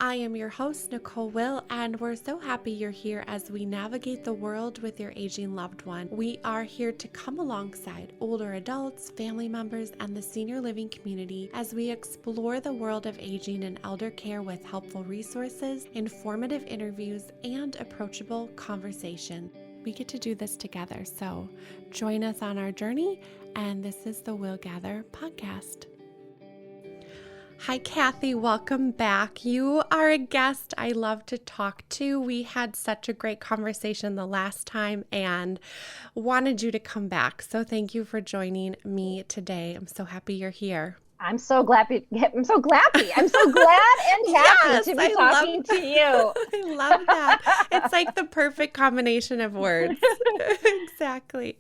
I am your host, Nicole Will, and we're so happy you're here as we navigate the world with your aging loved one. We are here to come alongside older adults, family members, and the senior living community as we explore the world of aging and elder care with helpful resources, informative interviews, and approachable conversation. We get to do this together, so join us on our journey, and this is the willGather podcast. Hi, Cathy. Welcome back. You are a guest I love to talk to. We had such a great conversation the last time and wanted you to come back. So thank you for joining me today. I'm so happy you're here. I'm so glad and happy Yes, to be talking to you. I love that. It's like the perfect combination of words. Exactly.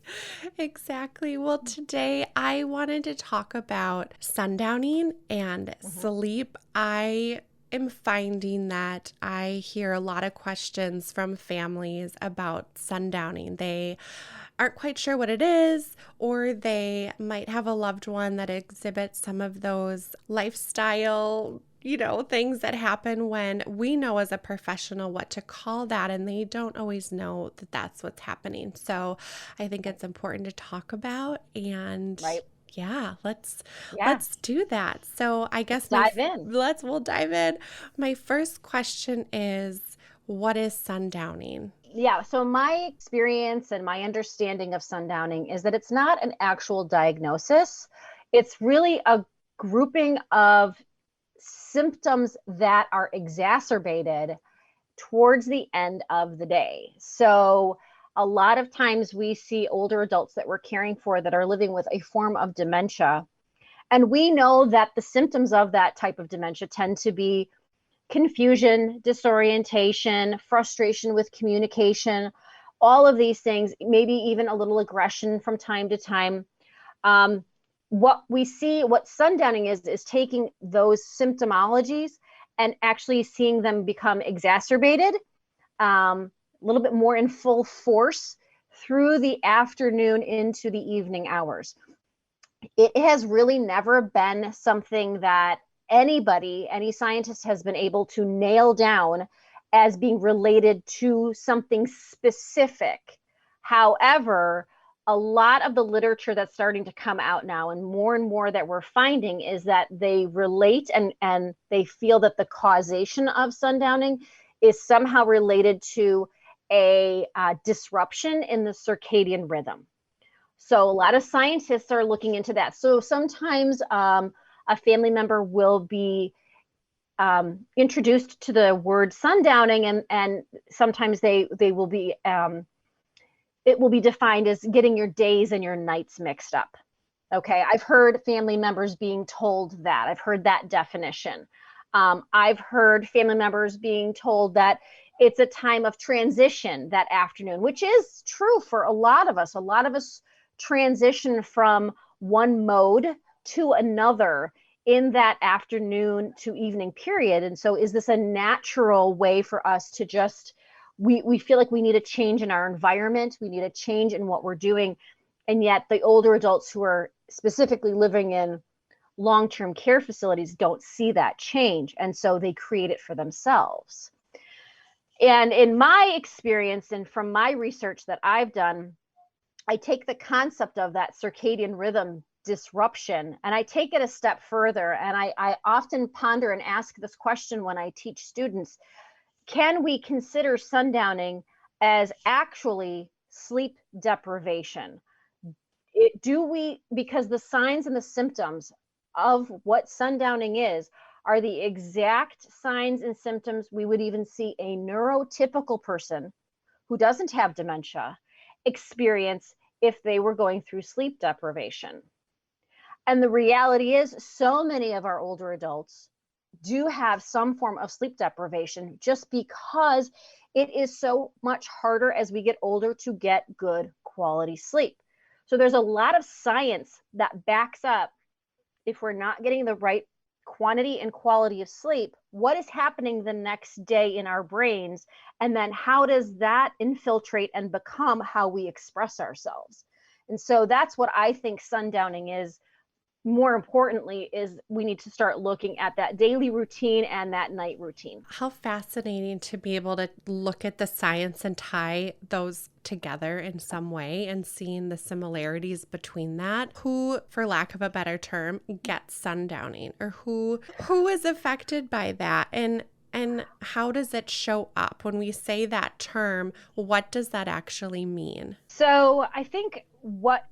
Well, today I wanted to talk about sundowning and sleep. I am finding that I hear a lot of questions from families about sundowning. They aren't quite sure what it is, or they might have a loved one that exhibits some of those lifestyle, things that happen when we know as a professional what to call that, and they don't always know that that's what's happening. So I think it's important to talk about, and Right. yeah, let's do that. So I guess we'll dive in. My first question is, what is sundowning? Yeah, so my experience and my understanding of sundowning is that it's not an actual diagnosis. It's really a grouping of symptoms that are exacerbated towards the end of the day. So a lot of times we see older adults that we're caring for that are living with a form of dementia. And we know that the symptoms of that type of dementia tend to be confusion, disorientation, frustration with communication, all of these things, maybe even a little aggression from time to time. What sundowning is taking those symptomologies and actually seeing them become exacerbated, a little bit more in full force through the afternoon into the evening hours. It has really never been something that any scientist has been able to nail down as being related to something specific. However, a lot of the literature that's starting to come out now and more that we're finding is that they relate and they feel that the causation of sundowning is somehow related to a disruption in the circadian rhythm. So a lot of scientists are looking into that. So sometimes a family member will be introduced to the word sundowning, and sometimes they will be it will be defined as getting your days and your nights mixed up. Okay, I've heard family members being told that. I've heard that definition. I've heard family members being told that it's a time of transition that afternoon, which is true for a lot of us. A lot of us transition from one mode to another in that afternoon to evening period. And so is this a natural way for us to just, we feel like we need a change in our environment, we need a change in what we're doing. And yet the older adults who are specifically living in long-term care facilities don't see that change. And so they create it for themselves. And in my experience and from my research that I've done, I take the concept of that circadian rhythm disruption and I take it a step further. And I often ponder and ask this question when I teach students: can we consider sundowning as actually sleep deprivation? Because the signs and the symptoms of what sundowning is are the exact signs and symptoms we would even see a neurotypical person who doesn't have dementia experience if they were going through sleep deprivation. And the reality is, so many of our older adults do have some form of sleep deprivation just because it is so much harder as we get older to get good quality sleep. So there's a lot of science that backs up, if we're not getting the right quantity and quality of sleep, what is happening the next day in our brains, and then how does that infiltrate and become how we express ourselves. And so that's what I think sundowning is more importantly is we need to start looking at that daily routine and that night routine. How fascinating to be able to look at the science and tie those together in some way and seeing the similarities between that. Who, for lack of a better term, gets sundowning, or who is affected by that, and how does it show up? When we say that term, what does that actually mean? So I think what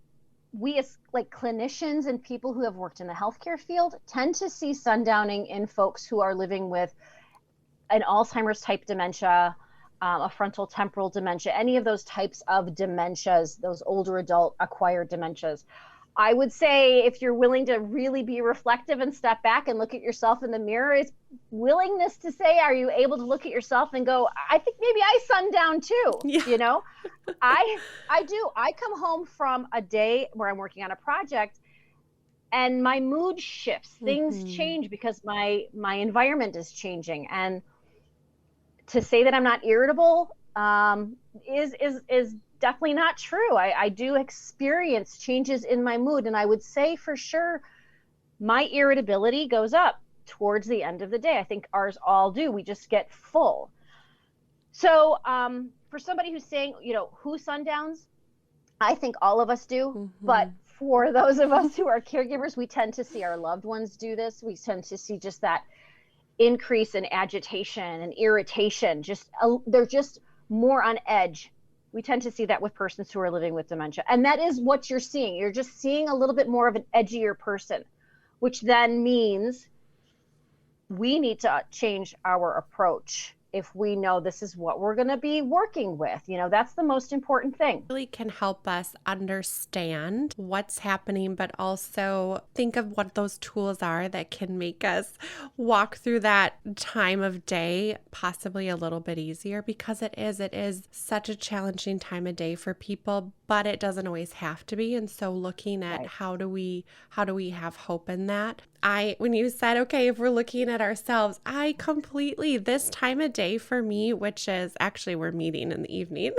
we as like clinicians and people who have worked in the healthcare field tend to see sundowning in folks who are living with an Alzheimer's type dementia, a frontal temporal dementia, any of those types of dementias, those older adult acquired dementias. I would say if you're willing to really be reflective and step back and look at yourself in the mirror, is willingness to say, are you able to look at yourself and go, I think maybe I sundown too, you know? I do. I come home from a day where I'm working on a project and my mood shifts. Things change because my environment is changing. And to say that I'm not irritable is definitely not true. I do experience changes in my mood. And I would say for sure, my irritability goes up towards the end of the day. I think ours all do. We just get full. So for somebody who's saying, you know, who sundowns, I think all of us do. But for those of us who are caregivers, we tend to see our loved ones do this. We tend to see just that increase in agitation and irritation. They're just more on edge. We tend to see that with persons who are living with dementia. And that is what you're seeing. You're just seeing a little bit more of an edgier person, which then means we need to change our approach if we know this is what we're going to be working with. You know, that's the most important thing. Really can help us understand what's happening, but also think of what those tools are that can make us walk through that time of day possibly a little bit easier, because it is such a challenging time of day for people, but it doesn't always have to be. And so looking at how do we have hope in that? When you said, okay, if we're looking at ourselves, this time of day for me, which is actually we're meeting in the evening.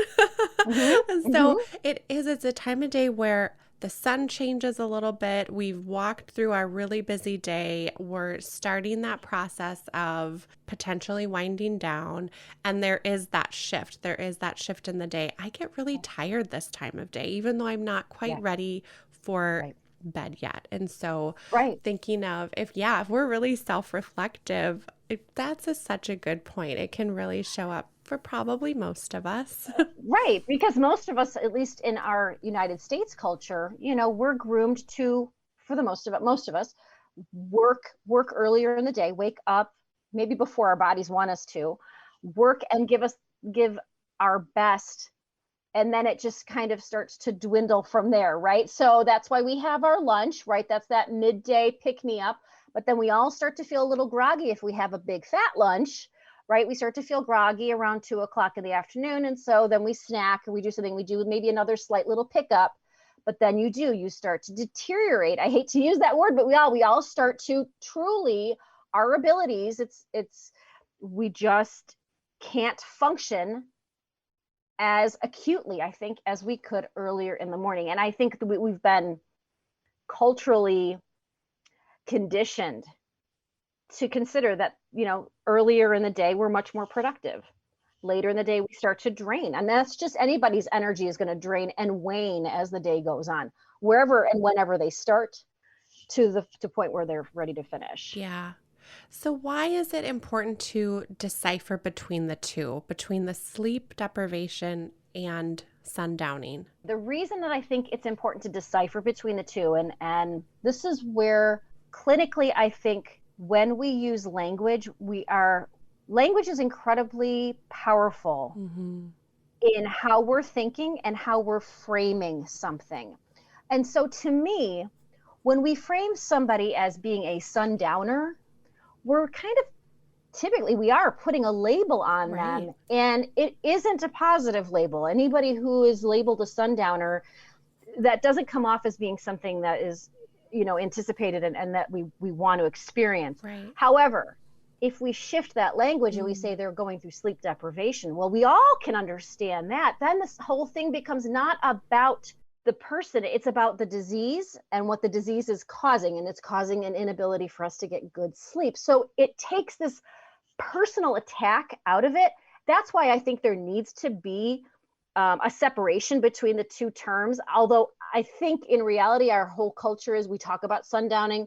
It's a time of day where the sun changes a little bit. We've walked through our really busy day. We're starting that process of potentially winding down. And there is that shift. There is that shift in the day. I get really tired this time of day, even though I'm not quite ready for bed yet. And so thinking of if we're really self-reflective, that's such a good point. It can really show up for probably most of us. Right. Because most of us, at least in our United States culture, you know, we're groomed to, for the most of us, work earlier in the day, wake up maybe before our bodies want us to, work and give our best. And then it just kind of starts to dwindle from there, right? So that's why we have our lunch, right? That's that midday pick me up. But then we all start to feel a little groggy if we have a big fat lunch, right? We start to feel groggy around 2:00 in the afternoon. And so then we snack and we do something, we do maybe another slight little pickup, but then you start to deteriorate. I hate to use that word, but we all start to truly, our abilities, we just can't function as acutely, I think, as we could earlier in the morning. And I think that we've been culturally conditioned to consider that, you know, earlier in the day, we're much more productive. Later in the day, we start to drain. And that's just anybody's energy is going to drain and wane as the day goes on, wherever and whenever they start to the point where they're ready to finish. Yeah. So why is it important to decipher between the two, between the sleep deprivation and sundowning? The reason that I think it's important to decipher between the two, and this is where clinically, I think when we use language, language is incredibly powerful in how we're thinking and how we're framing something. And so to me, when we frame somebody as being a sundowner, we're kind of typically we are putting a label on them, and it isn't a positive label. Anybody who is labeled a sundowner, that doesn't come off as being something that is, you know, anticipated and that we want to experience. However, if we shift that language and we say they're going through sleep deprivation, well, we all can understand that. Then this whole thing becomes not about the person, it's about the disease and what the disease is causing, and it's causing an inability for us to get good sleep. So it takes this personal attack out of it. That's why I think there needs to be a separation between the two terms. Although I think in reality, our whole culture is we talk about sundowning,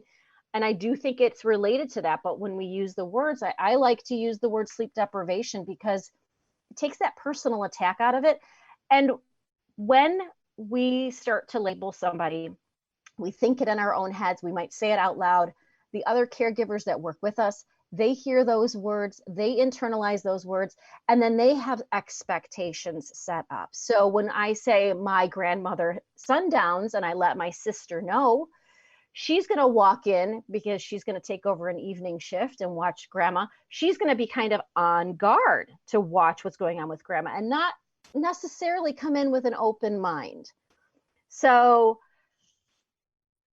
and I do think it's related to that. But when we use the words, I like to use the word sleep deprivation because it takes that personal attack out of it. And when we start to label somebody, we think it in our own heads, we might say it out loud. The other caregivers that work with us, they hear those words, they internalize those words, and then they have expectations set up. So when I say my grandmother sundowns and I let my sister know, she's going to walk in because she's going to take over an evening shift and watch grandma. She's going to be kind of on guard to watch what's going on with grandma and not necessarily come in with an open mind. So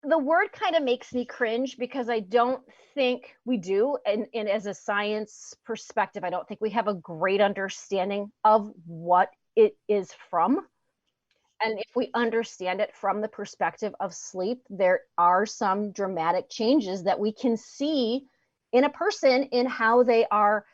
the word kind of makes me cringe because I don't think we do. And as a science perspective, I don't think we have a great understanding of what it is from. And if we understand it from the perspective of sleep, there are some dramatic changes that we can see in a person in how they are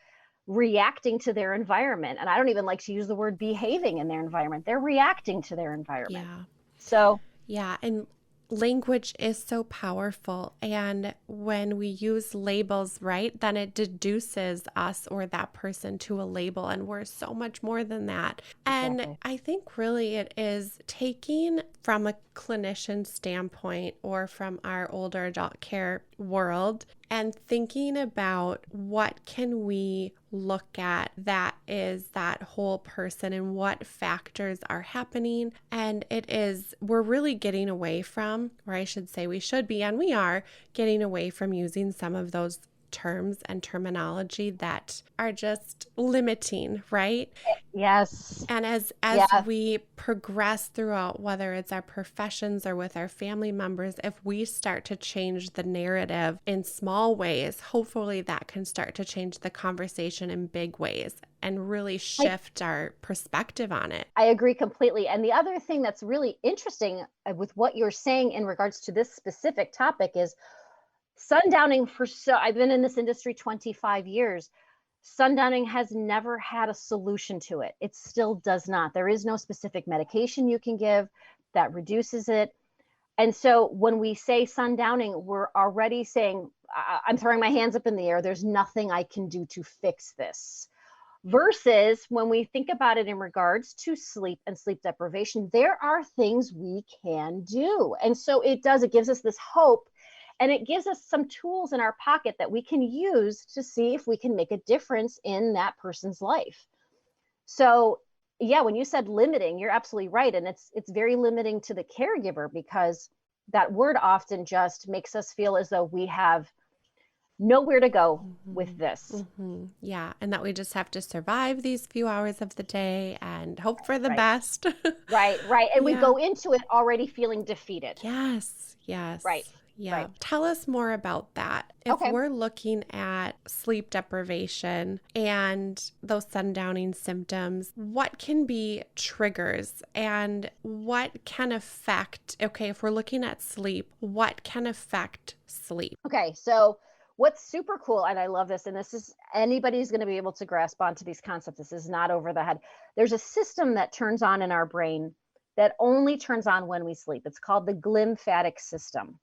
reacting to their environment. And I don't even like to use the word behaving in their environment. They're reacting to their environment. Yeah. So, yeah. And language is so powerful. And when we use labels, right, then it deduces us or that person to a label. And we're so much more than that. exactly. And I think really it is taking from a clinician standpoint or from our older adult care world and thinking about what can we look at that is that whole person and what factors are happening. And we're really getting away from, or I should say we should be, and we are getting away from using some of those terms and terminology that are just limiting, right? Yes. And as we progress throughout, whether it's our professions or with our family members, if we start to change the narrative in small ways, hopefully that can start to change the conversation in big ways and really shift our perspective on it. I agree completely. And the other thing that's really interesting with what you're saying in regards to this specific topic is sundowning. I've been in this industry 25 years. Sundowning has never had a solution to it. It still does not. There is no specific medication you can give that reduces it. And so when we say sundowning, we're already saying, I'm throwing my hands up in the air. There's nothing I can do to fix this. Versus when we think about it in regards to sleep and sleep deprivation, there are things we can do. And so it gives us this hope. And it gives us some tools in our pocket that we can use to see if we can make a difference in that person's life. So, yeah, when you said limiting, you're absolutely right. And it's very limiting to the caregiver because that word often just makes us feel as though we have nowhere to go with this. Yeah. And that we just have to survive these few hours of the day and hope for the best. Right. And we go into it already feeling defeated. Yes. Right. Yeah. Right. Tell us more about that. If we're looking at sleep deprivation and those sundowning symptoms, what can be triggers and what can affect, if we're looking at sleep, what can affect sleep? Okay. So what's super cool, and I love this, and this is anybody's going to be able to grasp onto these concepts. This is not over the head. There's a system that turns on in our brain that only turns on when we sleep. It's called the glymphatic system.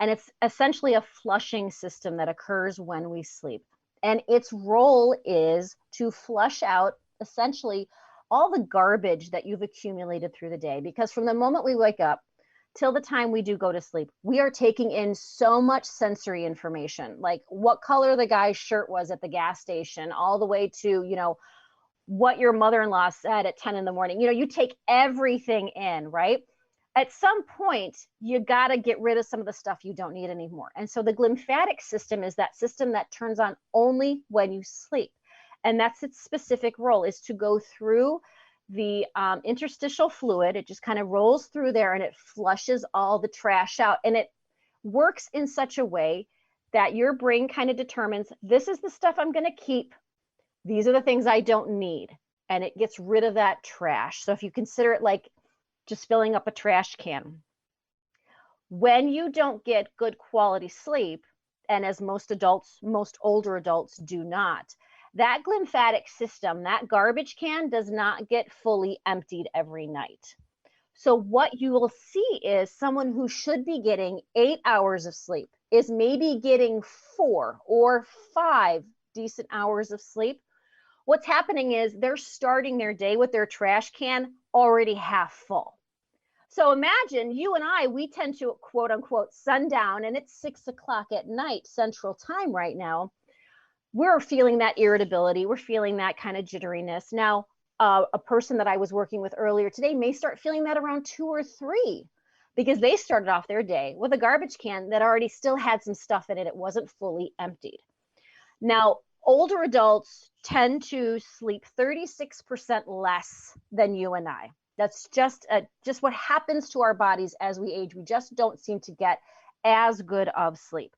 And it's essentially a flushing system that occurs when we sleep. And its role is to flush out essentially all the garbage that you've accumulated through the day. Because from the moment we wake up till the time we do go to sleep, we are taking in so much sensory information, like what color the guy's shirt was at the gas station, all the way to, what your mother-in-law said at 10 in the morning. You take everything in, right? At some point, you got to get rid of some of the stuff you don't need anymore. And so the glymphatic system is that system that turns on only when you sleep. And that's its specific role, is to go through the interstitial fluid. It just kind of rolls through there and it flushes all the trash out. And it works in such a way that your brain kind of determines, this is the stuff I'm going to keep. These are the things I don't need. And it gets rid of that trash. So if you consider it like just filling up a trash can. When you don't get good quality sleep, and as most older adults do not, that glymphatic system, that garbage can, does not get fully emptied every night. So what you will see is someone who should be getting 8 hours of sleep is maybe getting 4 or 5 decent hours of sleep. What's happening is they're starting their day with their trash can already half full. So imagine you and I, we tend to quote unquote sundown, and it's 6 o'clock at night Central Time right now. We're feeling that irritability. We're feeling that kind of jitteriness. Now, a person that I was working with earlier today may start feeling that around 2 or 3 because they started off their day with a garbage can that already still had some stuff in it. It wasn't fully emptied. Now, older adults tend to sleep 36% less than you and I. That's just what happens to our bodies as we age. We just don't seem to get as good of sleep.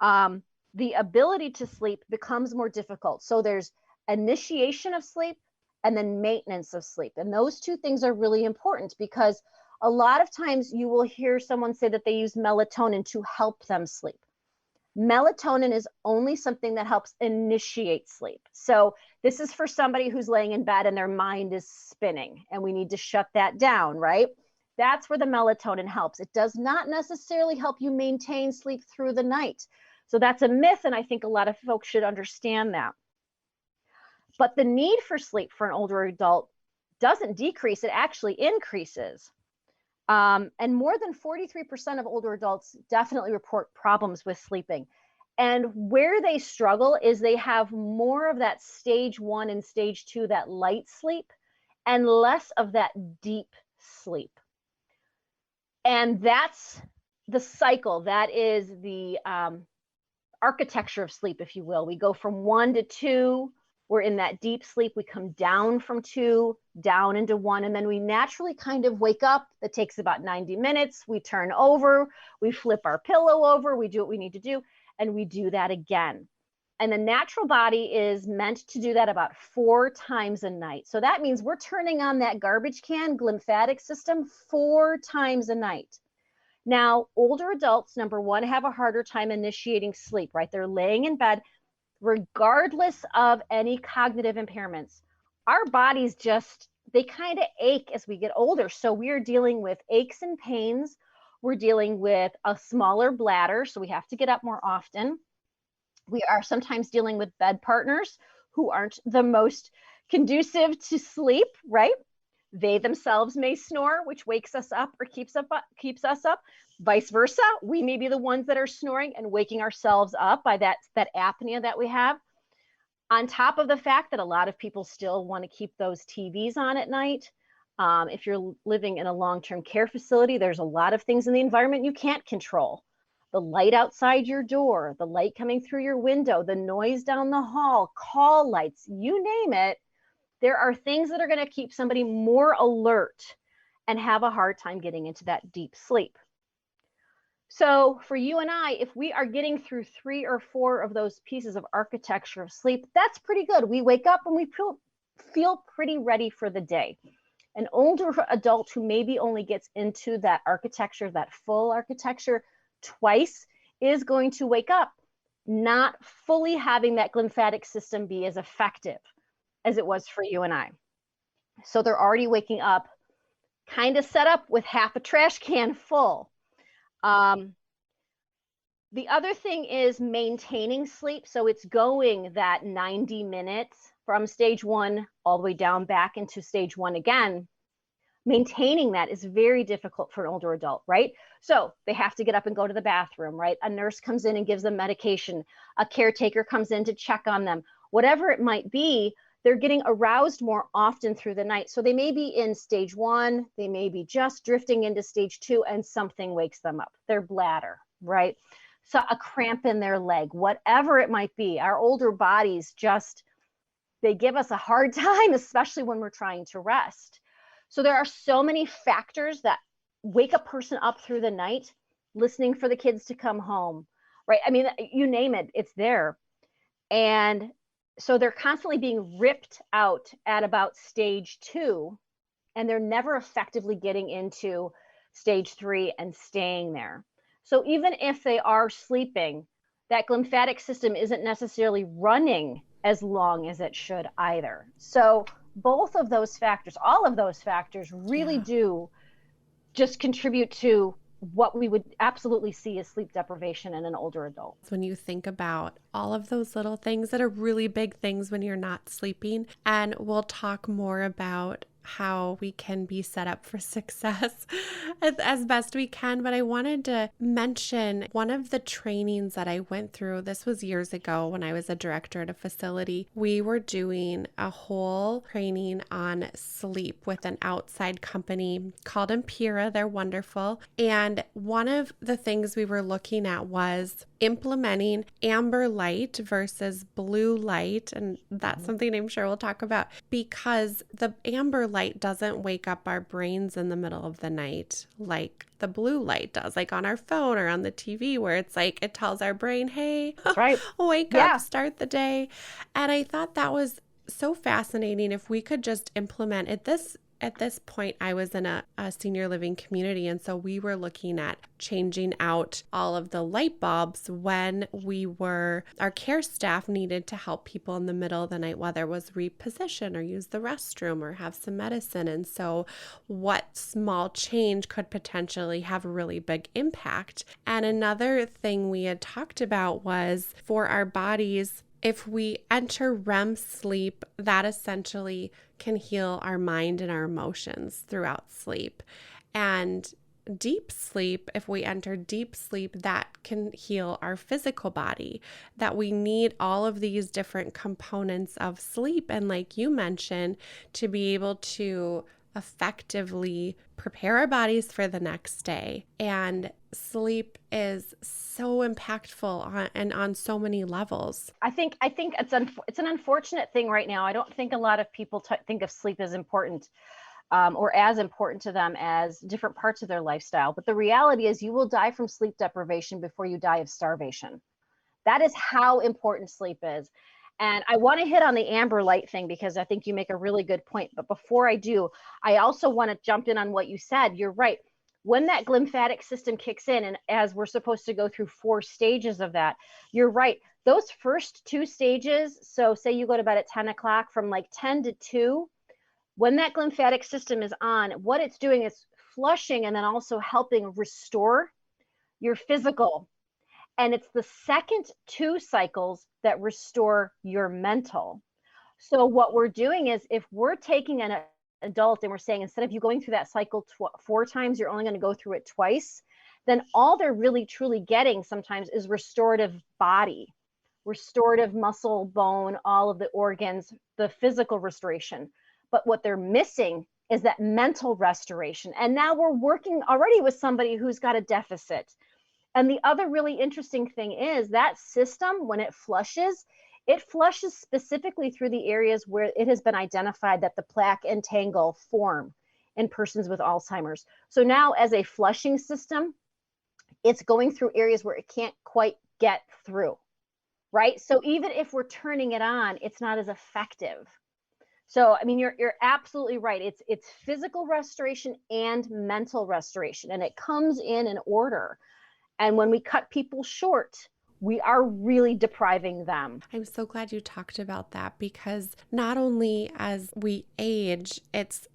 The ability to sleep becomes more difficult. So there's initiation of sleep and then maintenance of sleep. And those two things are really important because a lot of times you will hear someone say that they use melatonin to help them sleep. Melatonin is only something that helps initiate sleep. So this is for somebody who's laying in bed and their mind is spinning and we need to shut that down, right? That's where the melatonin helps. It does not necessarily help you maintain sleep through the night. So that's a myth, and I think a lot of folks should understand that. But the need for sleep for an older adult doesn't decrease, it actually increases. And more than 43% of older adults definitely report problems with sleeping. And where they struggle is they have more of that stage 1 and stage 2, that light sleep, and less of that deep sleep. And that's the cycle. That is the architecture of sleep, if you will. We go from 1 to 2. We're in that deep sleep. We come down from 2, down into 1, and then we naturally kind of wake up. That takes about 90 minutes. We turn over, we flip our pillow over, we do what we need to do, and we do that again. And the natural body is meant to do that about 4 times a night. So that means we're turning on that garbage can glymphatic system 4 times a night. Now, older adults, number one, have a harder time initiating sleep, right? They're laying in bed, regardless of any cognitive impairments. Our bodies just, they kind of ache as we get older. So we're dealing with aches and pains. We're dealing with a smaller bladder, so we have to get up more often. We are sometimes dealing with bed partners who aren't the most conducive to sleep, right? They themselves may snore, which wakes us up or keeps us up. Vice versa, we may be the ones that are snoring and waking ourselves up by that apnea that we have. On top of the fact that a lot of people still want to keep those TVs on at night. If you're living in a long-term care facility, there's a lot of things in the environment you can't control. The light outside your door, the light coming through your window, the noise down the hall, call lights, you name it. There are things that are going to keep somebody more alert and have a hard time getting into that deep sleep. So for you and I, if we are getting through 3 or 4 of those pieces of architecture of sleep, that's pretty good. We wake up and we feel pretty ready for the day. An older adult who maybe only gets into that architecture, that full architecture, twice is going to wake up not fully having that glymphatic system be as effective as it was for you and I. So they're already waking up kind of set up with half a trash can full. The other thing is maintaining sleep. So it's going that 90 minutes from stage 1 all the way down back into stage 1 again. Maintaining that is very difficult for an older adult, right? So they have to get up and go to the bathroom, right? A nurse comes in and gives them medication. A caretaker comes in to check on them. Whatever it might be, they're getting aroused more often through the night. So they may be in stage 1, they may be just drifting into stage 2, and something wakes them up, their bladder, right? So a cramp in their leg, whatever it might be. Our older bodies just, they give us a hard time, especially when we're trying to rest. So there are so many factors that wake a person up through the night, listening for the kids to come home, right? I mean, you name it, it's there. And so they're constantly being ripped out at about stage 2 and they're never effectively getting into stage 3 and staying there. So even if they are sleeping, that glymphatic system isn't necessarily running as long as it should either. So both of those factors, all of those factors really do just contribute to what we would absolutely see as sleep deprivation in an older adult. When you think about all of those little things that are really big things when you're not sleeping, and we'll talk more about how we can be set up for success as best we can. But I wanted to mention one of the trainings that I went through. This was years ago when I was a director at a facility. We were doing a whole training on sleep with an outside company called Impera. They're wonderful. And one of the things we were looking at was implementing amber light versus blue light. And that's something I'm sure we'll talk about, because the amber light doesn't wake up our brains in the middle of the night like the blue light does, like on our phone or on the TV, where it's like it tells our brain, hey, that's right. wake up, start the day. And I thought that was so fascinating. If we could just implement it, at this point, I was in a senior living community, and so we were looking at changing out all of the light bulbs when our care staff needed to help people in the middle of the night, whether it was reposition or use the restroom or have some medicine. And so what small change could potentially have a really big impact. And another thing we had talked about was for our bodies, if we enter REM sleep, that essentially can heal our mind and our emotions throughout sleep. And deep sleep, if we enter deep sleep, that can heal our physical body. That we need all of these different components of sleep. And like you mentioned, to be able to effectively prepare our bodies for the next day. And sleep is so impactful on so many levels. I think it's an unfortunate thing right now. I don't think a lot of people think of sleep as important or as important to them as different parts of their lifestyle. But the reality is you will die from sleep deprivation before you die of starvation. That is how important sleep is. And I want to hit on the amber light thing because I think you make a really good point. But before I do, I also want to jump in on what you said. You're right. When that glymphatic system kicks in, and as we're supposed to go through 4 stages of that, you're right. Those first 2 stages, so say you go to bed at 10 o'clock, from like 10 to 2, when that glymphatic system is on, what it's doing is flushing and then also helping restore your physical. And it's the second 2 cycles that restore your mental. So what we're doing is, if we're taking an adult and we're saying, instead of you going through that cycle 4 times, you're only going to go through it twice, then all they're really truly getting sometimes is restorative body, restorative muscle, bone, all of the organs, the physical restoration. But what they're missing is that mental restoration. And now we're working already with somebody who's got a deficit. And the other really interesting thing is that system, when it flushes specifically through the areas where it has been identified that the plaque and tangle form in persons with Alzheimer's. So now, as a flushing system, it's going through areas where it can't quite get through, right? So even if we're turning it on, it's not as effective. So, I mean, you're absolutely right. It's physical restoration and mental restoration, and it comes in order. And when we cut people short, we are really depriving them. I'm so glad you talked about that, because not only as we age, it's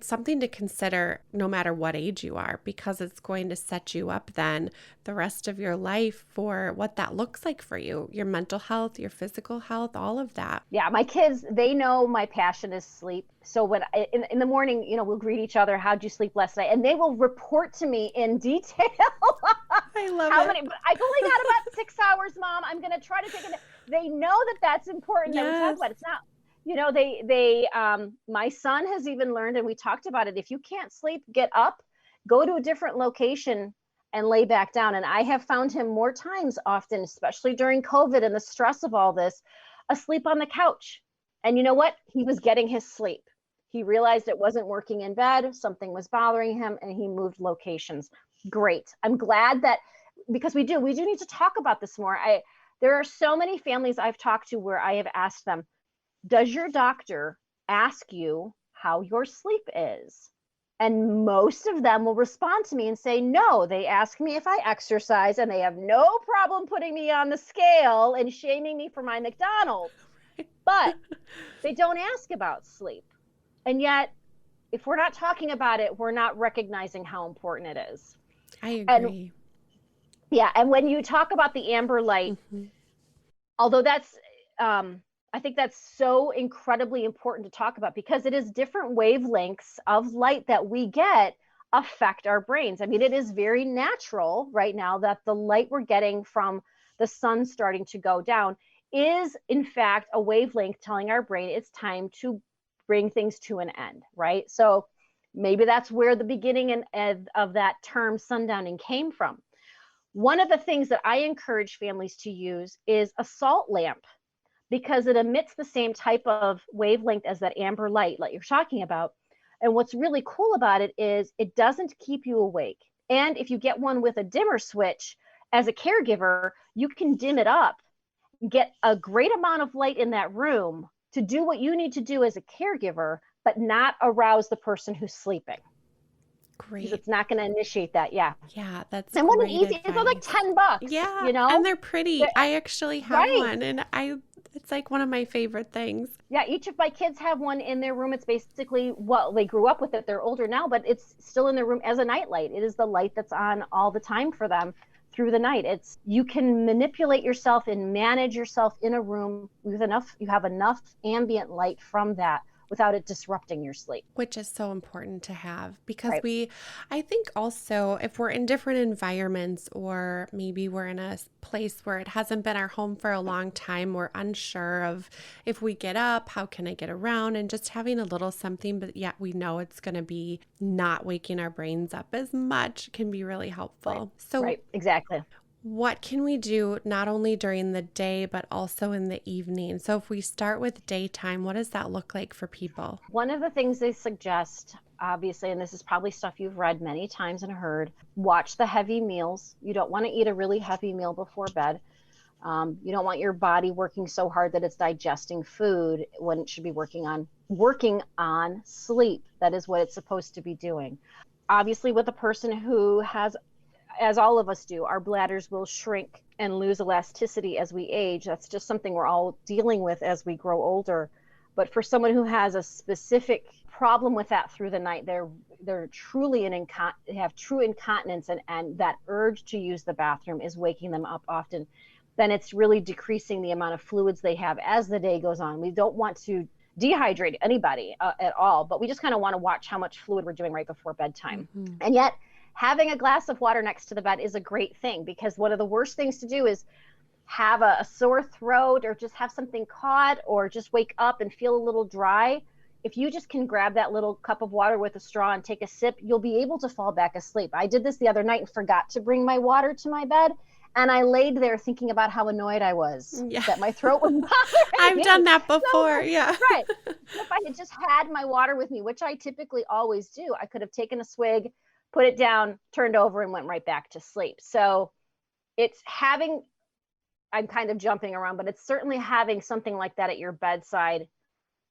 something to consider no matter what age you are, because it's going to set you up then the rest of your life for what that looks like for you, your mental health, your physical health, all of that. Yeah, my kids, they know my passion is sleep. So when in the morning, we'll greet each other, how'd you sleep last night? And they will report to me in detail. I love how it. many, but I've only got about 6 hours, Mom. I'm going to try to take it. They know that that's important. Yes. That we talk about. It's not, my son has even learned, and we talked about it. If you can't sleep, get up, go to a different location and lay back down. And I have found him more times often, especially during COVID and the stress of all this, asleep on the couch. And you know what? He was getting his sleep. He realized it wasn't working in bed. Something was bothering him, and he moved locations. Great. I'm glad that, because we do need to talk about this more. There are so many families I've talked to where I have asked them, does your doctor ask you how your sleep is. And most of them will respond to me and say, no. They ask me if I exercise, and they have no problem putting me on the scale and shaming me for my McDonald's. But they don't ask about sleep. And yet, if we're not talking about it, we're not recognizing how important it is. I agree. And when you talk about the amber light, although that's, I think that's so incredibly important to talk about, because it is different wavelengths of light that we get affect our brains. I mean, it is very natural right now that the light we're getting from the sun starting to go down is in fact a wavelength telling our brain it's time to bring things to an end, right? So maybe that's where the beginning of that term sundowning came from. One of the things that I encourage families to use is a salt lamp, because it emits the same type of wavelength as that amber light like you're talking about. And what's really cool about it is it doesn't keep you awake. And if you get one with a dimmer switch, as a caregiver, you can dim it up, get a great amount of light in that room to do what you need to do as a caregiver, but not arouse the person who's sleeping. Great. Because it's not going to initiate that. Yeah. Yeah, that's and great what an easy, advice. it's like $10. Yeah, you know, and they're pretty. I actually have right. one, and it's like one of my favorite things. Yeah, each of my kids have one in their room. It's basically, well, they grew up with it. They're older now, but it's still in their room as a nightlight. It is the light that's on all the time for them through the night. It's, you can manipulate yourself and manage yourself in a room with enough, you have enough ambient light from that without it disrupting your sleep. Which is so important to have, because Right. I think also if we're in different environments, or maybe we're in a place where it hasn't been our home for a long time, we're unsure of if we get up, how can I get around, and just having a little something, but yet we know it's going to be not waking our brains up as much, can be really helpful. Right. So right, exactly. What can we do not only during the day, but also in the evening? So if we start with daytime, what does that look like for people? One of the things they suggest, obviously, and this is probably stuff you've read many times and heard, watch the heavy meals. You don't want to eat a really heavy meal before bed. You don't want your body working so hard that it's digesting food when it should be working on sleep. That is what it's supposed to be doing. Obviously, with a person who has, as all of us do, our bladders will shrink and lose elasticity as we age. That's just something we're all dealing with as we grow older. But for someone who has a specific problem with that through the night, they're truly have true incontinence, and that urge to use the bathroom is waking them up often. Then it's really decreasing the amount of fluids they have as the day goes on. We don't want to dehydrate anybody at all, but we just kind of want to watch how much fluid we're doing right before bedtime. Mm-hmm. And yet, having a glass of water next to the bed is a great thing, because one of the worst things to do is have a sore throat, or just have something caught, or just wake up and feel a little dry. If you just can grab that little cup of water with a straw and take a sip, you'll be able to fall back asleep. I did this the other night and forgot to bring my water to my bed. And I laid there thinking about how annoyed I was that my throat was bothering I've me. done that before, yeah. Right. If I had just had my water with me, which I typically always do, I could have taken a swig, put it down, turned over, and went right back to sleep. So it's having, I'm kind of jumping around, but it's certainly having something like that at your bedside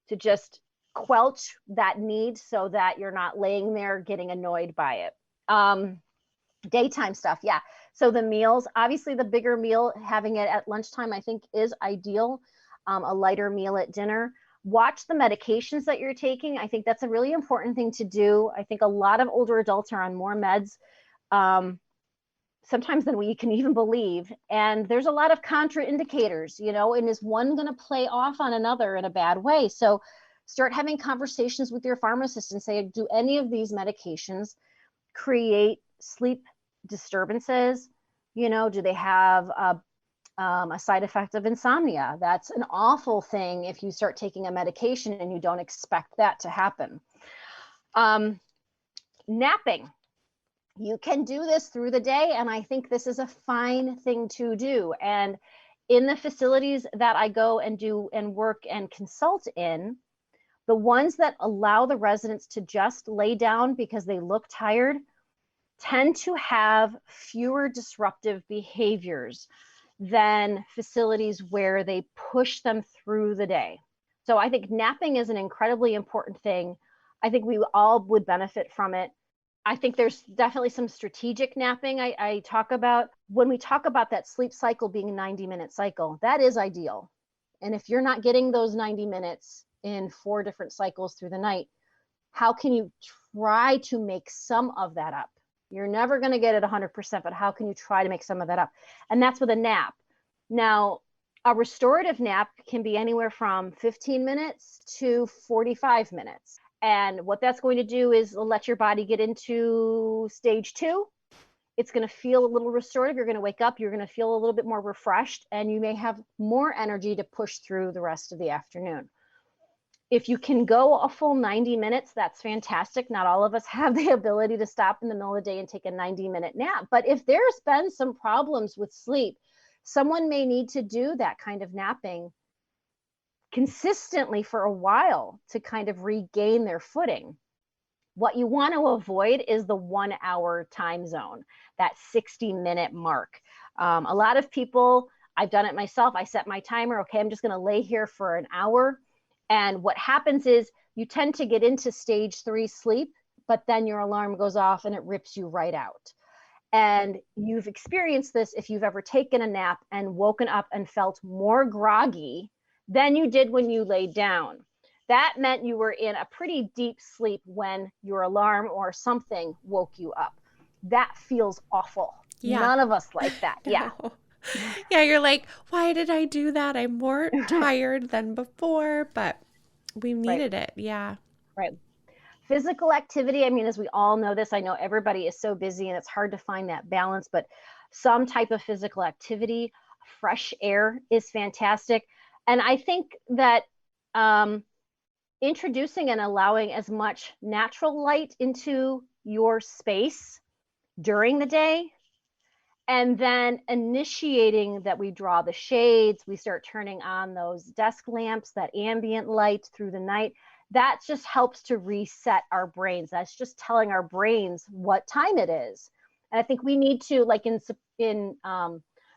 to just quelch that need, so that you're not laying there getting annoyed by it. Daytime stuff, yeah. So the meals, obviously the bigger meal, having it at lunchtime, I think is ideal. A lighter meal at dinner. Watch the medications that you're taking. I think that's a really important thing to do. I think a lot of older adults are on more meds sometimes than we can even believe. And there's a lot of contraindicators, and is one going to play off on another in a bad way? So start having conversations with your pharmacist and say, do any of these medications create sleep disturbances? Do they have a side effect of insomnia? That's an awful thing if you start taking a medication and you don't expect that to happen. Napping. You can do this through the day, and I think this is a fine thing to do. And in the facilities that I go and do and work and consult in, the ones that allow the residents to just lay down because they look tired tend to have fewer disruptive behaviors than facilities where they push them through the day. So I think napping is an incredibly important thing. I think we all would benefit from it. I think there's definitely some strategic napping I talk about. When we talk about that sleep cycle being a 90-minute cycle, that is ideal. And if you're not getting those 90 minutes in 4 different cycles through the night, how can you try to make some of that up? You're never going to get it 100%, but how can you try to make some of that up? And that's with a nap. Now, a restorative nap can be anywhere from 15 minutes to 45 minutes. And what that's going to do is let your body get into stage 2. It's going to feel a little restorative. You're going to wake up, you're going to feel a little bit more refreshed, and you may have more energy to push through the rest of the afternoon. If you can go a full 90 minutes, that's fantastic. Not all of us have the ability to stop in the middle of the day and take a 90-minute nap. But if there's been some problems with sleep, someone may need to do that kind of napping consistently for a while to kind of regain their footing. What you want to avoid is the 1 hour time zone, that 60-minute mark. A lot of people, I've done it myself. I set my timer. Okay, I'm just going to lay here for an hour. And what happens is you tend to get into stage 3 sleep, but then your alarm goes off and it rips you right out. And you've experienced this if you've ever taken a nap and woken up and felt more groggy than you did when you laid down. That meant you were in a pretty deep sleep when your alarm or something woke you up. That feels awful. Yeah. None of us like that. No. Yeah. Yeah, you're like, why did I do that? I'm more tired than before, but we needed it. Yeah. Right. Physical activity, I mean, as we all know this, I know everybody is so busy and it's hard to find that balance, but some type of physical activity, fresh air is fantastic. And I think that introducing and allowing as much natural light into your space during the day, and then initiating that we draw the shades, we start turning on those desk lamps, that ambient light through the night, that just helps to reset our brains. That's just telling our brains what time it is. And I think we need to, like in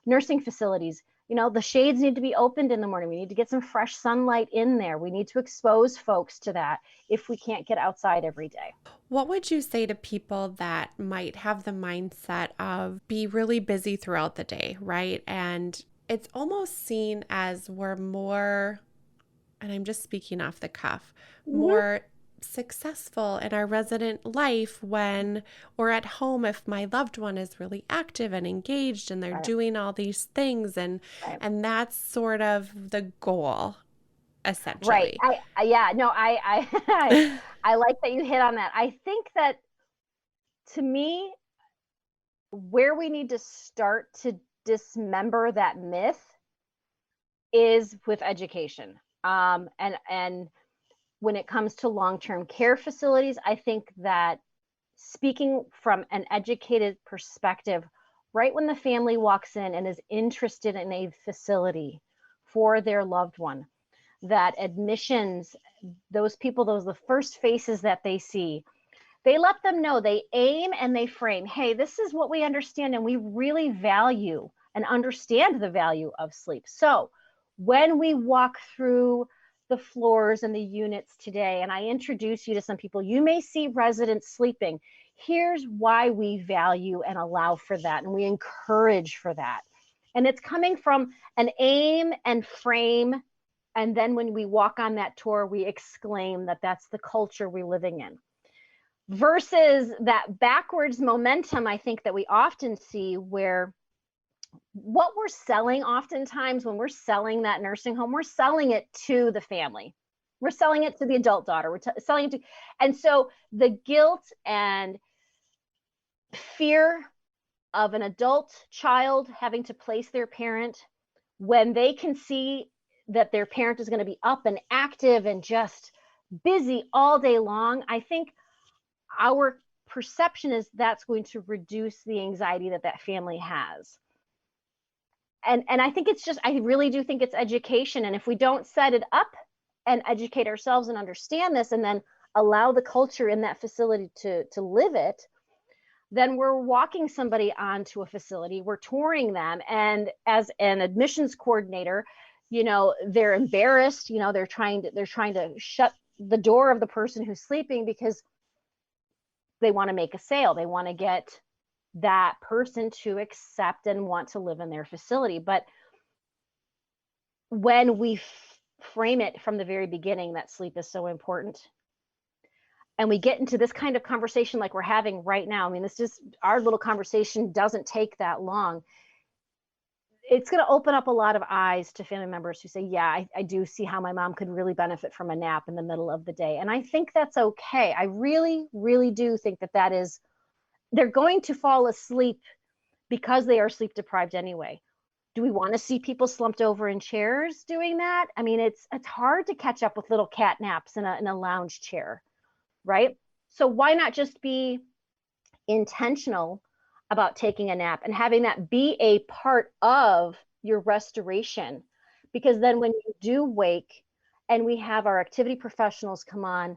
nursing facilities, you know, the shades need to be opened in the morning. We need to get some fresh sunlight in there. We need to expose folks to that if we can't get outside every day. What would you say to people that might have the mindset of be really busy throughout the day, right? And it's almost seen as we're more, and I'm just speaking off the cuff, more successful in our resident life when, or at home if my loved one is really active and engaged and they're doing all these things, and that's sort of the goal, essentially. Right. I like that you hit on that. I think that, to me, where we need to start to dismember that myth is with education. And when it comes to long-term care facilities, I think that speaking from an educated perspective, right when the family walks in and is interested in a facility for their loved one, that admissions, those people, those are the first faces that they see, they let them know, they aim and they frame, hey, this is what we understand and we really value and understand the value of sleep. So when we walk through the floors and the units today, and I introduce you to some people, you may see residents sleeping. Here's why we value and allow for that, and we encourage for that. And it's coming from an aim and frame, and then when we walk on that tour, we exclaim that that's the culture we're living in. Versus that backwards momentum, I think, that we often see, where what we're selling oftentimes when we're selling that nursing home, we're selling it to the family. We're selling it to the adult daughter. We're selling it to, and so the guilt and fear of an adult child having to place their parent when they can see that their parent is going to be up and active and just busy all day long, I think our perception is that's going to reduce the anxiety that that family has. And I think it's just, I really do think it's education. And if we don't set it up and educate ourselves and understand this, and then allow the culture in that facility to live it, then we're walking somebody onto a facility, we're touring them. And as an admissions coordinator, you know, they're embarrassed, you know, they're trying to shut the door of the person who's sleeping because they want to make a sale. They want to get that person to accept and want to live in their facility. But when we frame it from the very beginning that sleep is so important, and we get into this kind of conversation like we're having right now, I mean, this just, our little conversation doesn't take that long. It's going to open up a lot of eyes to family members who say, yeah, I do see how my mom could really benefit from a nap in the middle of the day. And I think that's okay. I really, really do think that is, they're going to fall asleep because they are sleep deprived anyway. Do we want to see people slumped over in chairs doing that? I mean, it's hard to catch up with little cat naps in a lounge chair, right? So why not just be intentional about taking a nap and having that be a part of your restoration? Because then when you do wake and we have our activity professionals come on,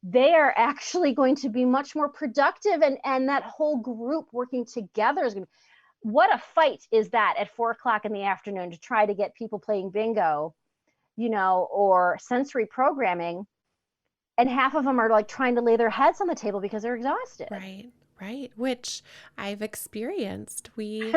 they are actually going to be much more productive, and that whole group working together is going to be, what a fight is that at 4 o'clock in the afternoon to try to get people playing bingo, you know, or sensory programming. And half of them are like trying to lay their heads on the table because they're exhausted. Right. Which I've experienced. We've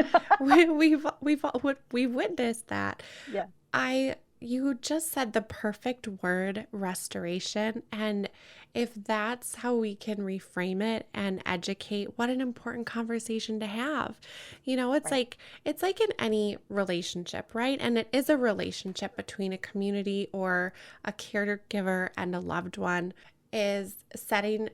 witnessed that. Yeah. You just said the perfect word, restoration. And if that's how we can reframe it and educate, what an important conversation to have. You know, it's Right. like in any relationship, right? And it is a relationship between a community or a caregiver and a loved one, is setting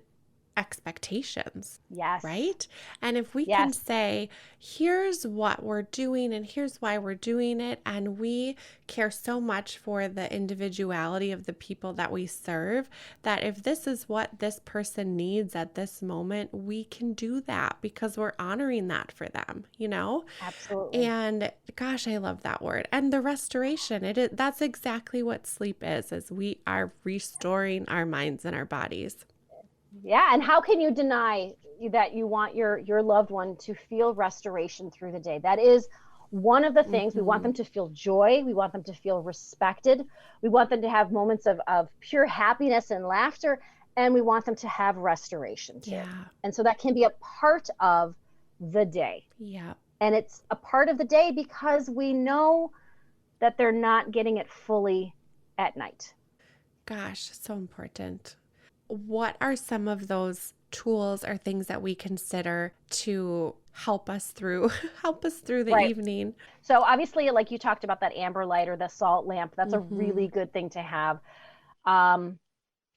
expectations. Yes. Right? And if we can say, here's what we're doing and here's why we're doing it, and we care so much for the individuality of the people that we serve, that if this is what this person needs at this moment, we can do that because we're honoring that for them, you know? Absolutely. And gosh, I love that word. And the restoration, that's exactly what sleep is we are restoring our minds and our bodies. Yeah. And how can you deny that you want your loved one to feel restoration through the day? That is one of the things. We want them to feel joy. We want them to feel respected. We want them to have moments of pure happiness and laughter. And we want them to have restoration too. Yeah. And so that can be a part of the day. Yeah. And it's a part of the day because we know that they're not getting it fully at night. Gosh, so important. What are some of those tools or things that we consider to help us through the evening? So obviously, like you talked about, that amber light or the salt lamp, that's a really good thing to have. I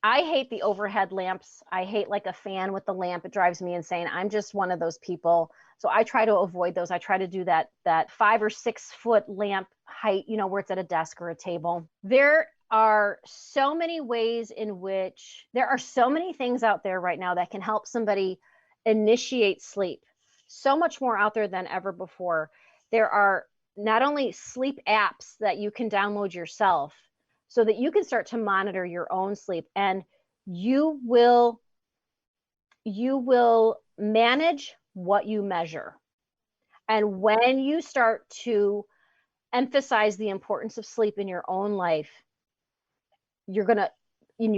hate the overhead lamps. I hate like a fan with the lamp. It drives me insane. I'm just one of those people. So I try to avoid those. I try to do that 5 or 6 foot lamp height, you know, where it's at a desk or a table. There are so many ways in which there are so many things out there right now that can help somebody initiate sleep. So much more out there than ever before. There are not only sleep apps that you can download yourself so that you can start to monitor your own sleep, and you will manage what you measure. And when you start to emphasize the importance of sleep in your own life, you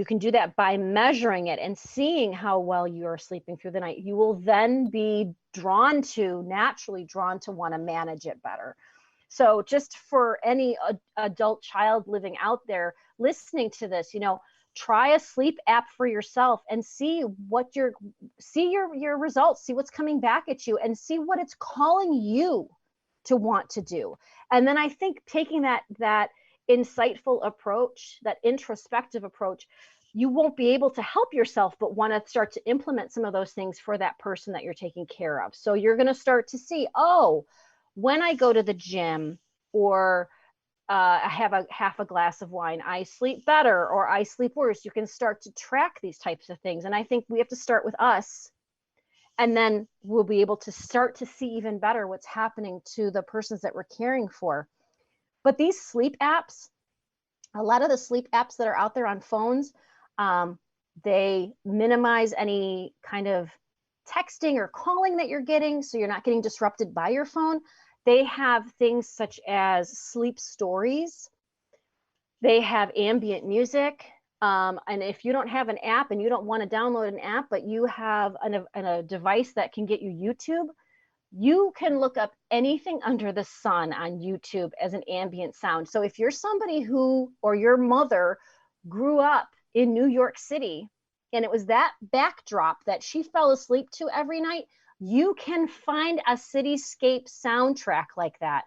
can do that by measuring it and seeing how well you are sleeping through the night. You will then be naturally drawn to want to manage it better. So just for any adult child living out there listening to this, you know, try a sleep app for yourself and see your results, see what's coming back at you, and see what it's calling you to want to do. And then I think taking that insightful approach, that introspective approach, you won't be able to help yourself but want to start to implement some of those things for that person that you're taking care of. So you're going to start to see, oh, when I go to the gym or I have a half a glass of wine, I sleep better or I sleep worse. You can start to track these types of things. And I think we have to start with us, and then we'll be able to start to see even better what's happening to the persons that we're caring for. But these sleep apps, a lot of the sleep apps that are out there on phones, they minimize any kind of texting or calling that you're getting, so you're not getting disrupted by your phone. They have things such as sleep stories. They have ambient music. And if you don't have an app and you don't want to download an app, but you have a device that can get you YouTube, you can look up anything under the sun on YouTube as an ambient sound. So if you're somebody who, or your mother grew up in New York City, and it was that backdrop that she fell asleep to every night, you can find a cityscape soundtrack like that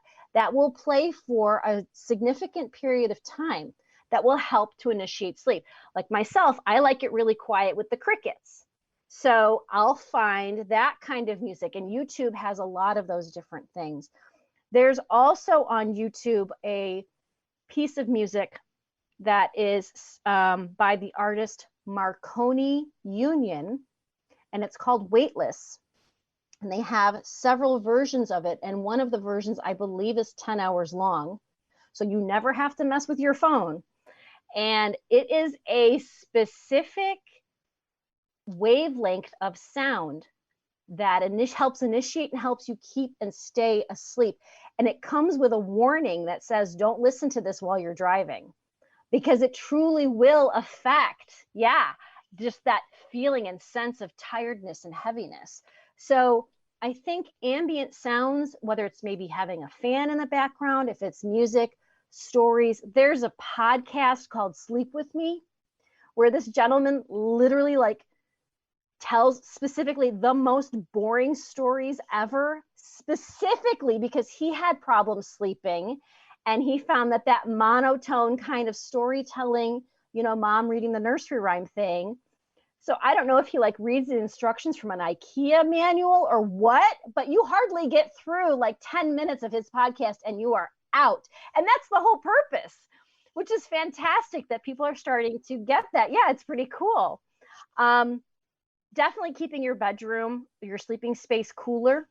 will play for a significant period of time that will help to initiate sleep. Like myself, I like it really quiet with the crickets. So I'll find that kind of music, and YouTube has a lot of those different things. There's also on YouTube a piece of music that is by the artist Marconi Union, and it's called Weightless. And they have several versions of it, and one of the versions I believe is 10 hours long. So you never have to mess with your phone. And it is a specific wavelength of sound that helps initiate and helps you keep and stay asleep. And it comes with a warning that says, don't listen to this while you're driving, because it truly will affect, just that feeling and sense of tiredness and heaviness. So I think ambient sounds, whether it's maybe having a fan in the background, if it's music, stories, there's a podcast called Sleep With Me, where this gentleman literally tells specifically the most boring stories ever, specifically because he had problems sleeping. And he found that monotone kind of storytelling, mom reading the nursery rhyme thing. So I don't know if he reads the instructions from an IKEA manual or what, but you hardly get through 10 minutes of his podcast and you are out. And that's the whole purpose, which is fantastic that people are starting to get that. Yeah, it's pretty cool. Definitely keeping your bedroom, your sleeping space cooler.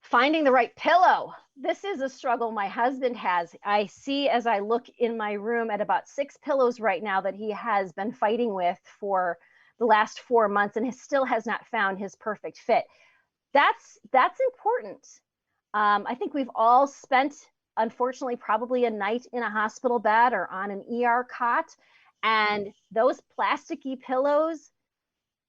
Finding the right pillow. This is a struggle my husband has. I see as I look in my room at about 6 pillows right now that he has been fighting with for the last 4 months and still has not found his perfect fit. That's important. I think we've all spent, unfortunately, probably a night in a hospital bed or on an ER cot. And those plasticky pillows,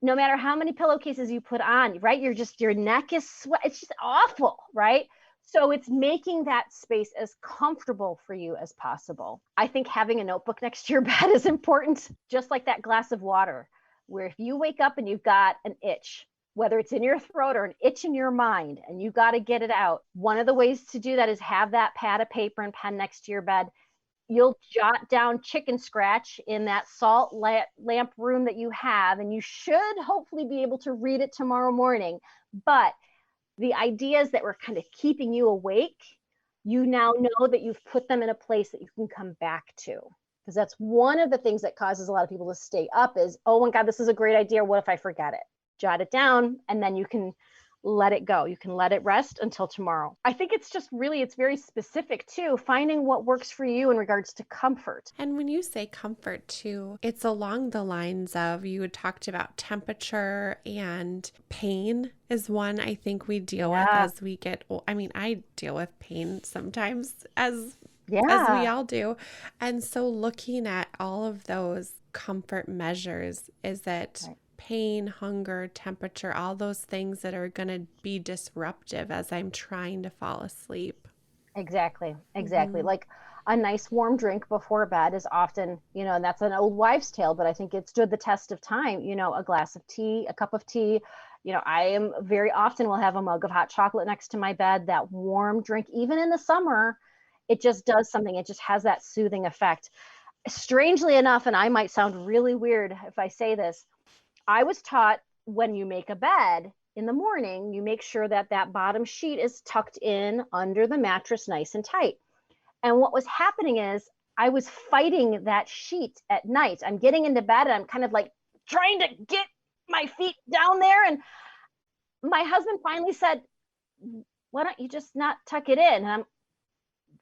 no matter how many pillowcases you put on, right? Your neck is sweat. It's just awful, right? So it's making that space as comfortable for you as possible. I think having a notebook next to your bed is important, just like that glass of water, where if you wake up and you've got an itch, whether it's in your throat or an itch in your mind, and you got to get it out, one of the ways to do that is have that pad of paper and pen next to your bed. You'll jot down chicken scratch in that salt lamp room that you have, and you should hopefully be able to read it tomorrow morning. But the ideas that were kind of keeping you awake, you now know that you've put them in a place that you can come back to. Because that's one of the things that causes a lot of people to stay up is, oh my God, this is a great idea. What if I forget it? Jot it down, and then you can let it go. You can let it rest until tomorrow. I think it's very specific too, finding what works for you in regards to comfort. And when you say comfort too, it's along the lines of, you had talked about temperature, and pain is one I think we deal with as we get old. I mean, I deal with pain sometimes as we all do. And so looking at all of those comfort measures, is that pain, hunger, temperature, all those things that are going to be disruptive as I'm trying to fall asleep. Exactly. Like a nice warm drink before bed is often, and that's an old wives' tale, but I think it stood the test of time. A glass of tea, a cup of tea. I am very often will have a mug of hot chocolate next to my bed. That warm drink, even in the summer, it just does something. It just has that soothing effect. Strangely enough, and I might sound really weird if I say this, I was taught when you make a bed in the morning, you make sure that bottom sheet is tucked in under the mattress nice and tight. And what was happening is I was fighting that sheet at night. I'm getting into bed and I'm kind of trying to get my feet down there. And my husband finally said, why don't you just not tuck it in? And I'm,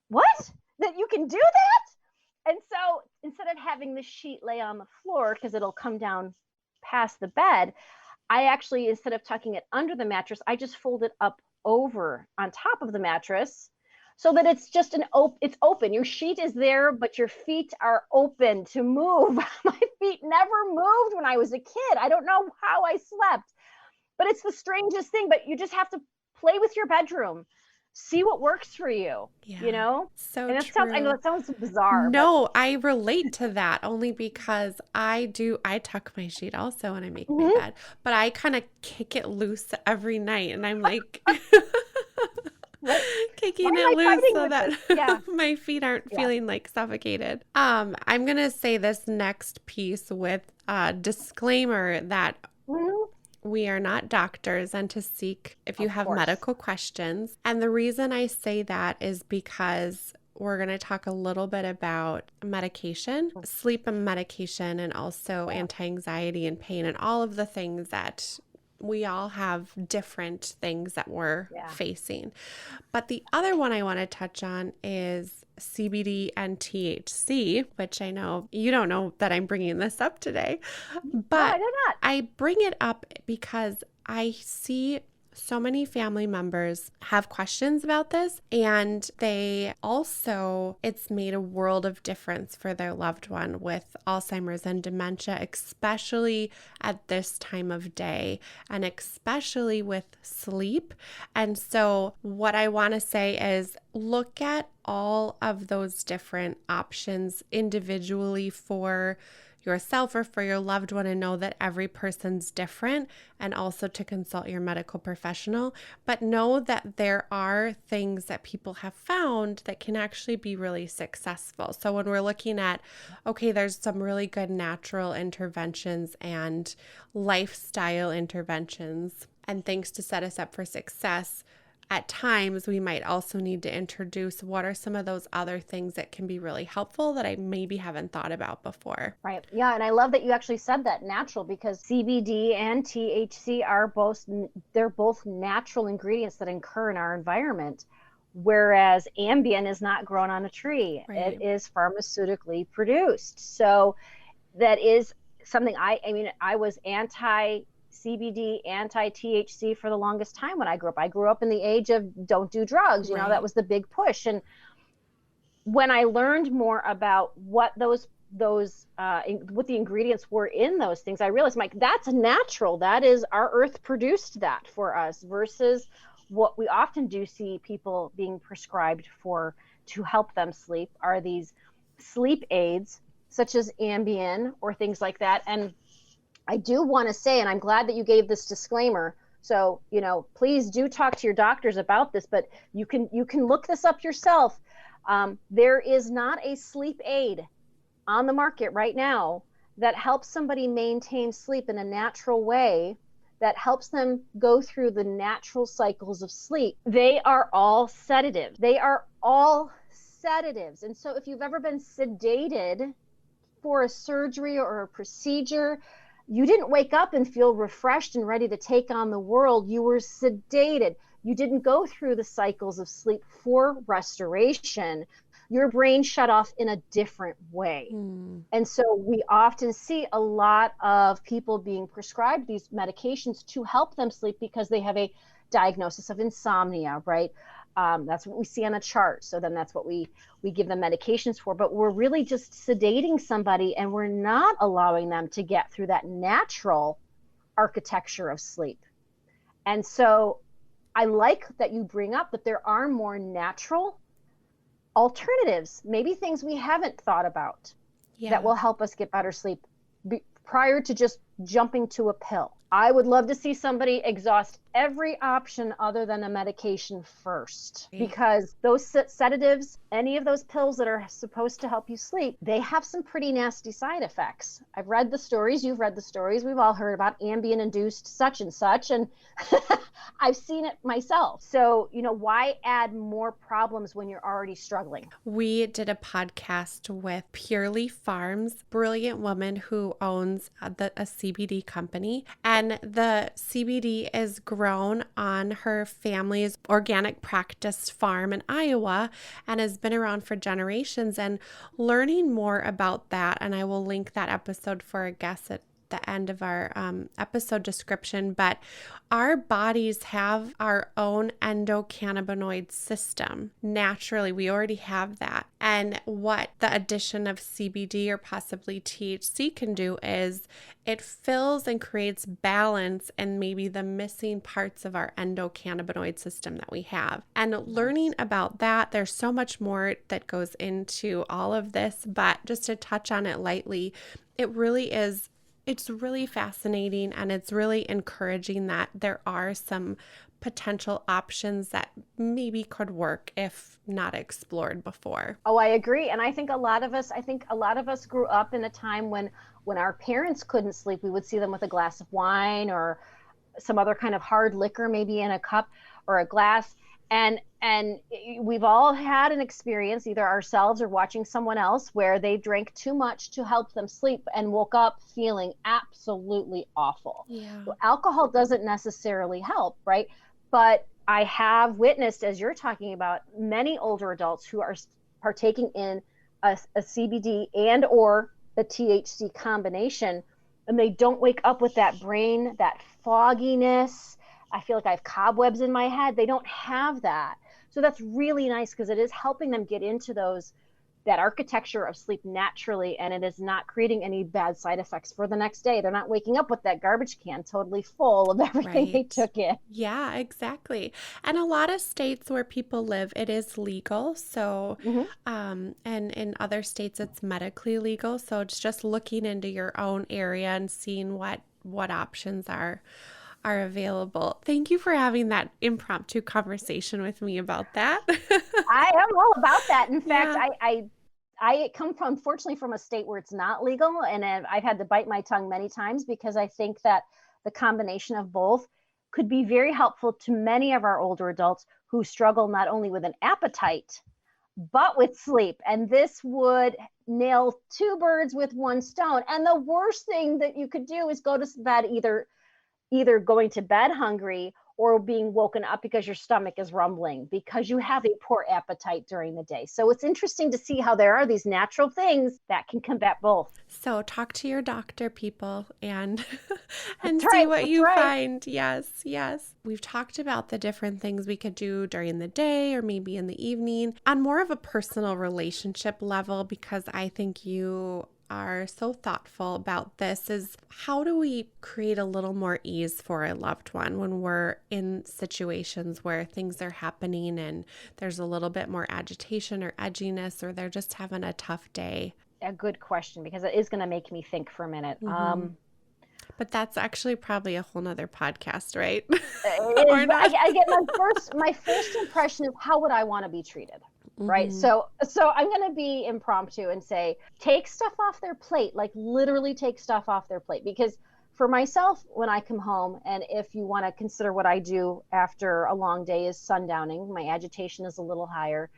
what? That you can do that? And so instead of having the sheet lay on the floor, because it'll come down past the bed, I actually, instead of tucking it under the mattress, I just fold it up over on top of the mattress so that it's just it's open. Your sheet is there, but your feet are open to move. My feet never moved when I was a kid. I don't know how I slept, but it's the strangest thing. But you just have to play with your bedroom, see what works for you, you know? So and true. I know that sounds bizarre. No, I relate to that only because I tuck my sheet also when I make my bed, but I kind of kick it loose every night, and I'm like kicking it loose so that my feet aren't feeling like suffocated. I'm going to say this next piece with a disclaimer that we are not doctors, and to seek if you have medical questions. And the reason I say that is because we're going to talk a little bit about medication, sleep and medication, and also anti-anxiety and pain, and all of the things that we all have different things that we're facing. But the other one I want to touch on is CBD and THC, which I know you don't know that I'm bringing this up today, but no, I did not. I bring it up because I see so many family members have questions about this, and it's made a world of difference for their loved one with Alzheimer's and dementia, especially at this time of day, and especially with sleep. And so what I want to say is look at all of those different options individually for yourself or for your loved one, and know that every person's different, and also to consult your medical professional. But know that there are things that people have found that can actually be really successful. So when we're looking at, okay, there's some really good natural interventions and lifestyle interventions and things to set us up for success, at times we might also need to introduce what are some of those other things that can be really helpful that I maybe haven't thought about before. Right. Yeah. And I love that you actually said that, natural, because CBD and THC they're both natural ingredients that occur in our environment, whereas Ambien is not grown on a tree. Right. It is pharmaceutically produced. So that is something I was anti-CBD, anti-THC for the longest time when I grew up. I grew up in the age of don't do drugs. You know, that was the big push. And when I learned more about what what the ingredients were in those things, I realized, Mike, that's natural. That is, our earth produced that for us, versus what we often do see people being prescribed to help them sleep are these sleep aids, such as Ambien or things like that. And I do want to say, and I'm glad that you gave this disclaimer, so, please do talk to your doctors about this, but you can look this up yourself. There is not a sleep aid on the market right now that helps somebody maintain sleep in a natural way, that helps them go through the natural cycles of sleep. They are all sedatives. And so if you've ever been sedated for a surgery or a procedure, you didn't wake up and feel refreshed and ready to take on the world. You were sedated. You didn't go through the cycles of sleep for restoration. Your brain shut off in a different way. And so we often see a lot of people being prescribed these medications to help them sleep because they have a diagnosis of insomnia, right? That's what we see on a chart. So then that's what we give them medications for. But we're really just sedating somebody, and we're not allowing them to get through that natural architecture of sleep. And so I like that you bring up that there are more natural alternatives, maybe things we haven't thought about that will help us get better sleep prior to just jumping to a pill. I would love to see somebody exhaust every option other than a medication first, because those sedatives, any of those pills that are supposed to help you sleep, they have some pretty nasty side effects. I've read the stories, you've read the stories, we've all heard about Ambien-induced such and such, and I've seen it myself. So, why add more problems when you're already struggling? We did a podcast with Purely Farms, brilliant woman who owns a CBD company, and the CBD is grown on her family's organic practice farm in Iowa and has been around for generations. And learning more about that, and I will link that episode for a guest the end of our episode description, but our bodies have our own endocannabinoid system. Naturally, we already have that. And what the addition of CBD or possibly THC can do is it fills and creates balance and maybe the missing parts of our endocannabinoid system that we have. And learning about that, there's so much more that goes into all of this, but just to touch on it lightly, it's really fascinating, and it's really encouraging that there are some potential options that maybe could work if not explored before. Oh, I agree. And I think a lot of us grew up in a time when our parents couldn't sleep, we would see them with a glass of wine or some other kind of hard liquor, maybe in a cup or a glass. And we've all had an experience, either ourselves or watching someone else, where they drank too much to help them sleep and woke up feeling absolutely awful. Yeah. So alcohol doesn't necessarily help, right? But I have witnessed, as you're talking about, many older adults who are partaking in a CBD and or the THC combination, and they don't wake up with that brain, that fogginess. I feel like I have cobwebs in my head. They don't have that. So that's really nice because it is helping them get into that architecture of sleep naturally, and it is not creating any bad side effects for the next day. They're not waking up with that garbage can totally full of everything they took in. Yeah, exactly. And a lot of states where people live, it is legal. So, and in other states, it's medically legal. So it's just looking into your own area and seeing what options are available. Thank you for having that impromptu conversation with me about that. I am all about that. In fact, I come from, unfortunately, from a state where it's not legal, and I've had to bite my tongue many times because I think that the combination of both could be very helpful to many of our older adults who struggle not only with an appetite, but with sleep. And this would nail two birds with one stone. And the worst thing that you could do is go to bed either going to bed hungry or being woken up because your stomach is rumbling because you have a poor appetite during the day. So it's interesting to see how there are these natural things that can combat both. So talk to your doctor, people, and see what you find. Yes. We've talked about the different things we could do during the day or maybe in the evening on more of a personal relationship level, because I think you are so thoughtful about this. Is how do we create a little more ease for a loved one when we're in situations where things are happening and there's a little bit more agitation or edginess, or they're just having a tough day? A good question, because it is going to make me think for a minute. But that's actually probably a whole nother podcast, right? I get my first impression of how would I want to be treated. Right. So I'm going to be impromptu and say, take stuff off their plate, like literally take stuff off their plate. Because for myself, when I come home, and if you want to consider what I do after a long day is sundowning, my agitation is a little higher.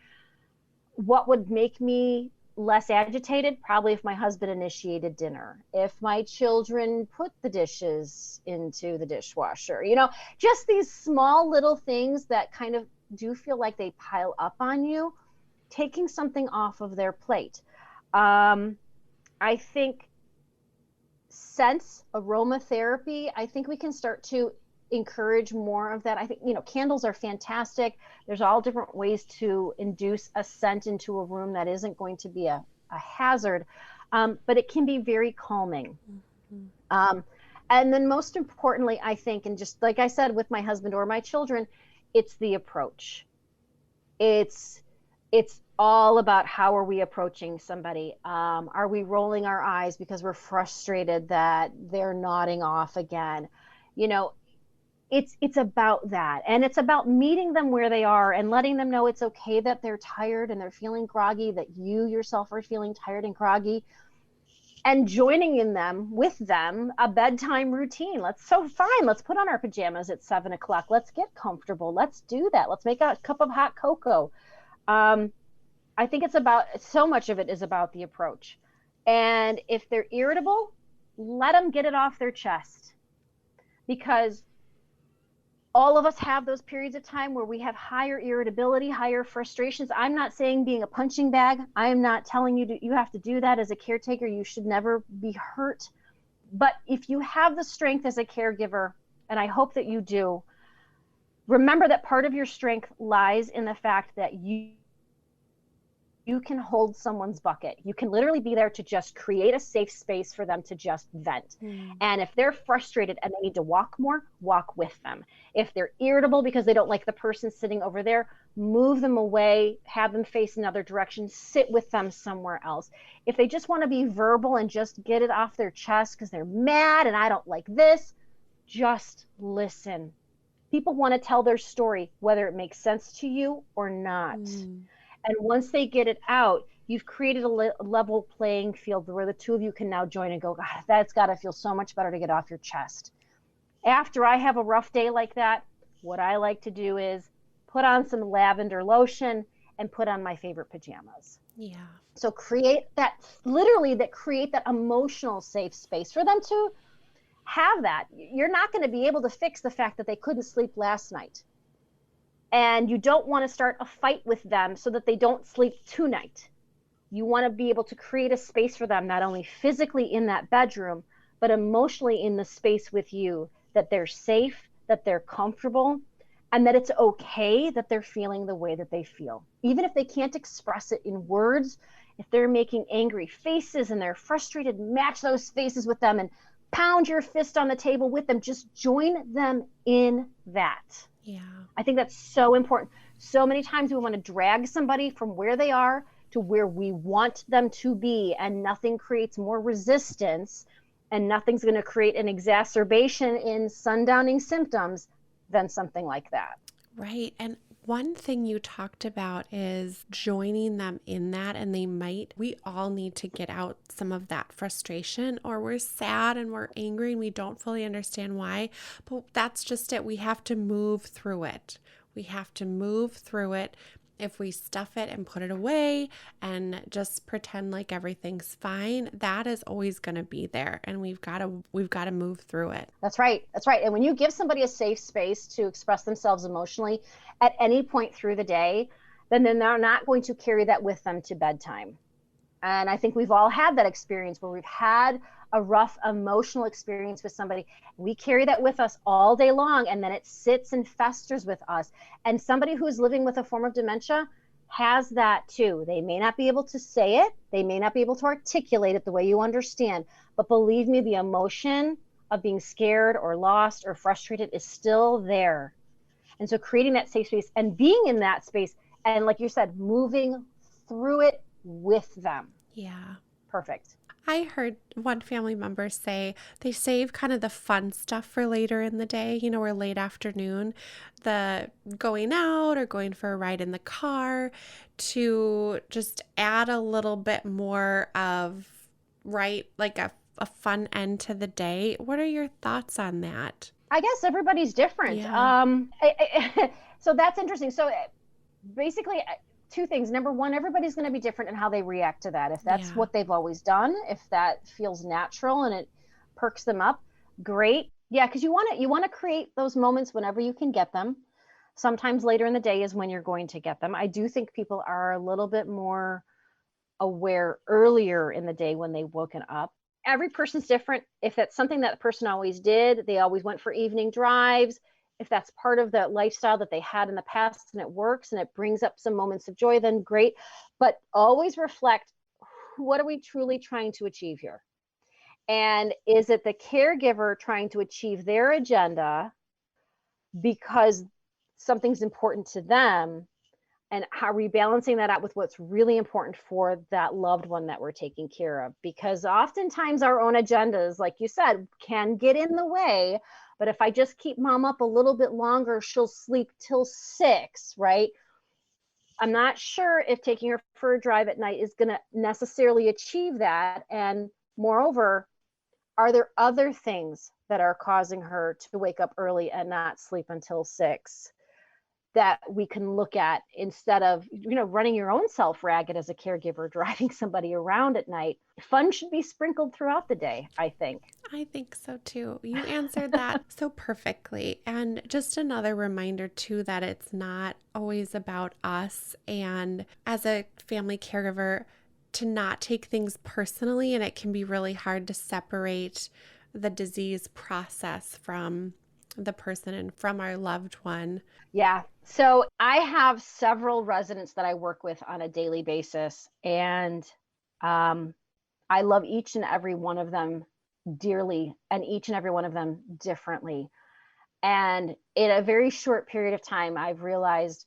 What would make me less agitated? Probably if my husband initiated dinner, if my children put the dishes into the dishwasher, just these small little things that kind of do feel like they pile up on you. Taking something off of their plate. I think aromatherapy, I think we can start to encourage more of that. I think, candles are fantastic. There's all different ways to induce a scent into a room that isn't going to be a hazard, but it can be very calming. And then most importantly, I think, and just like I said with my husband or my children, it's the approach. It's all about how are we approaching somebody? Are we rolling our eyes because we're frustrated that they're nodding off again? It's about that. And it's about meeting them where they are and letting them know it's okay that they're tired and they're feeling groggy, that you yourself are feeling tired and groggy, and joining with them a bedtime routine. Let's put on our pajamas at 7:00. Let's get comfortable. Let's do that. Let's make a cup of hot cocoa. I think so much of it is about the approach. And if they're irritable, let them get it off their chest, because all of us have those periods of time where we have higher irritability, higher frustrations. I'm not saying being a punching bag. I am not telling you you have to do that as a caretaker. You should never be hurt But if you have the strength as a caregiver, and I hope that you do, remember that part of your strength lies in the fact that you can hold someone's bucket. You can literally be there to just create a safe space for them to just vent. And if they're frustrated and they need to walk more, walk with them. If they're irritable because they don't like the person sitting over there, move them away, have them face another direction, sit with them somewhere else. If they just want to be verbal and just get it off their chest because they're mad and I don't like this, just listen. People want to tell their story, whether it makes sense to you or not. And once they get it out, you've created a level playing field where the two of you can now join and go, God, that's got to feel so much better to get off your chest. After I have a rough day like that, what I like to do is put on some lavender lotion and put on my favorite pajamas. Yeah. So create that emotional safe space for them to have that. You're not going to be able to fix the fact that they couldn't sleep last night. And you don't want to start a fight with them so that they don't sleep tonight. You want to be able to create a space for them, not only physically in that bedroom, but emotionally in the space with you, that they're safe, that they're comfortable, and that it's okay that they're feeling the way that they feel. Even if they can't express it in words, if they're making angry faces and they're frustrated, match those faces with them and pound your fist on the table with them. Just join them in that. Yeah. I think that's so important. So many times we want to drag somebody from where they are to where we want them to be, and nothing creates more resistance and nothing's going to create an exacerbation in sundowning symptoms than something like that. Right. And one thing you talked about is joining them in that, and we all need to get out some of that frustration, or we're sad and we're angry and we don't fully understand why, but that's just it. We have to move through it. If we stuff it and put it away and just pretend like everything's fine, that is always going to be there, and we've got to move through it. That's right. And when you give somebody a safe space to express themselves emotionally at any point through the day, then they're not going to carry that with them to bedtime. And I think we've all had that experience where we've had a rough emotional experience with somebody. We carry that with us all day long, and then it sits and festers with us. And somebody who's living with a form of dementia has that too. They may not be able to say it. They may not be able to articulate it the way you understand. But believe me, the emotion of being scared or lost or frustrated is still there. And so creating that safe space and being in that space, and like you said, moving through it with them. Yeah. Perfect. I heard one family member say they save kind of the fun stuff for later in the day, or late afternoon, the going out or going for a ride in the car, to just add a little bit more of, like a fun end to the day. What are your thoughts on that? I guess everybody's different. Yeah. So that's interesting. So basically, two things. Number one, everybody's going to be different in how they react to that. If that's what they've always done, if that feels natural and it perks them up, great. Yeah, because you want to create those moments whenever you can get them. Sometimes later in the day is when you're going to get them. I do think people are a little bit more aware earlier in the day when they've woken up. Every person's different. If that's something that person always did, they always went for evening drives. If that's part of the lifestyle that they had in the past and it works and it brings up some moments of joy, then great. But always reflect, what are we truly trying to achieve here? And is it the caregiver trying to achieve their agenda because something's important to them? And how are we balancing that out with what's really important for that loved one that we're taking care of? Because oftentimes our own agendas, like you said, can get in the way. But if I just keep mom up a little bit longer, she'll sleep till 6, right? I'm not sure if taking her for a drive at night is going to necessarily achieve that. And moreover, are there other things that are causing her to wake up early and not sleep until 6 that we can look at, instead of, running your own self ragged as a caregiver, driving somebody around at night? Fun should be sprinkled throughout the day, I think. I think so too. You answered that so perfectly. And just another reminder too, that it's not always about us. And as a family caregiver, to not take things personally, and it can be really hard to separate the disease process from the person and from our loved one? Yeah. So I have several residents that I work with on a daily basis, and I love each and every one of them dearly, and each and every one of them differently. And in a very short period of time, I've realized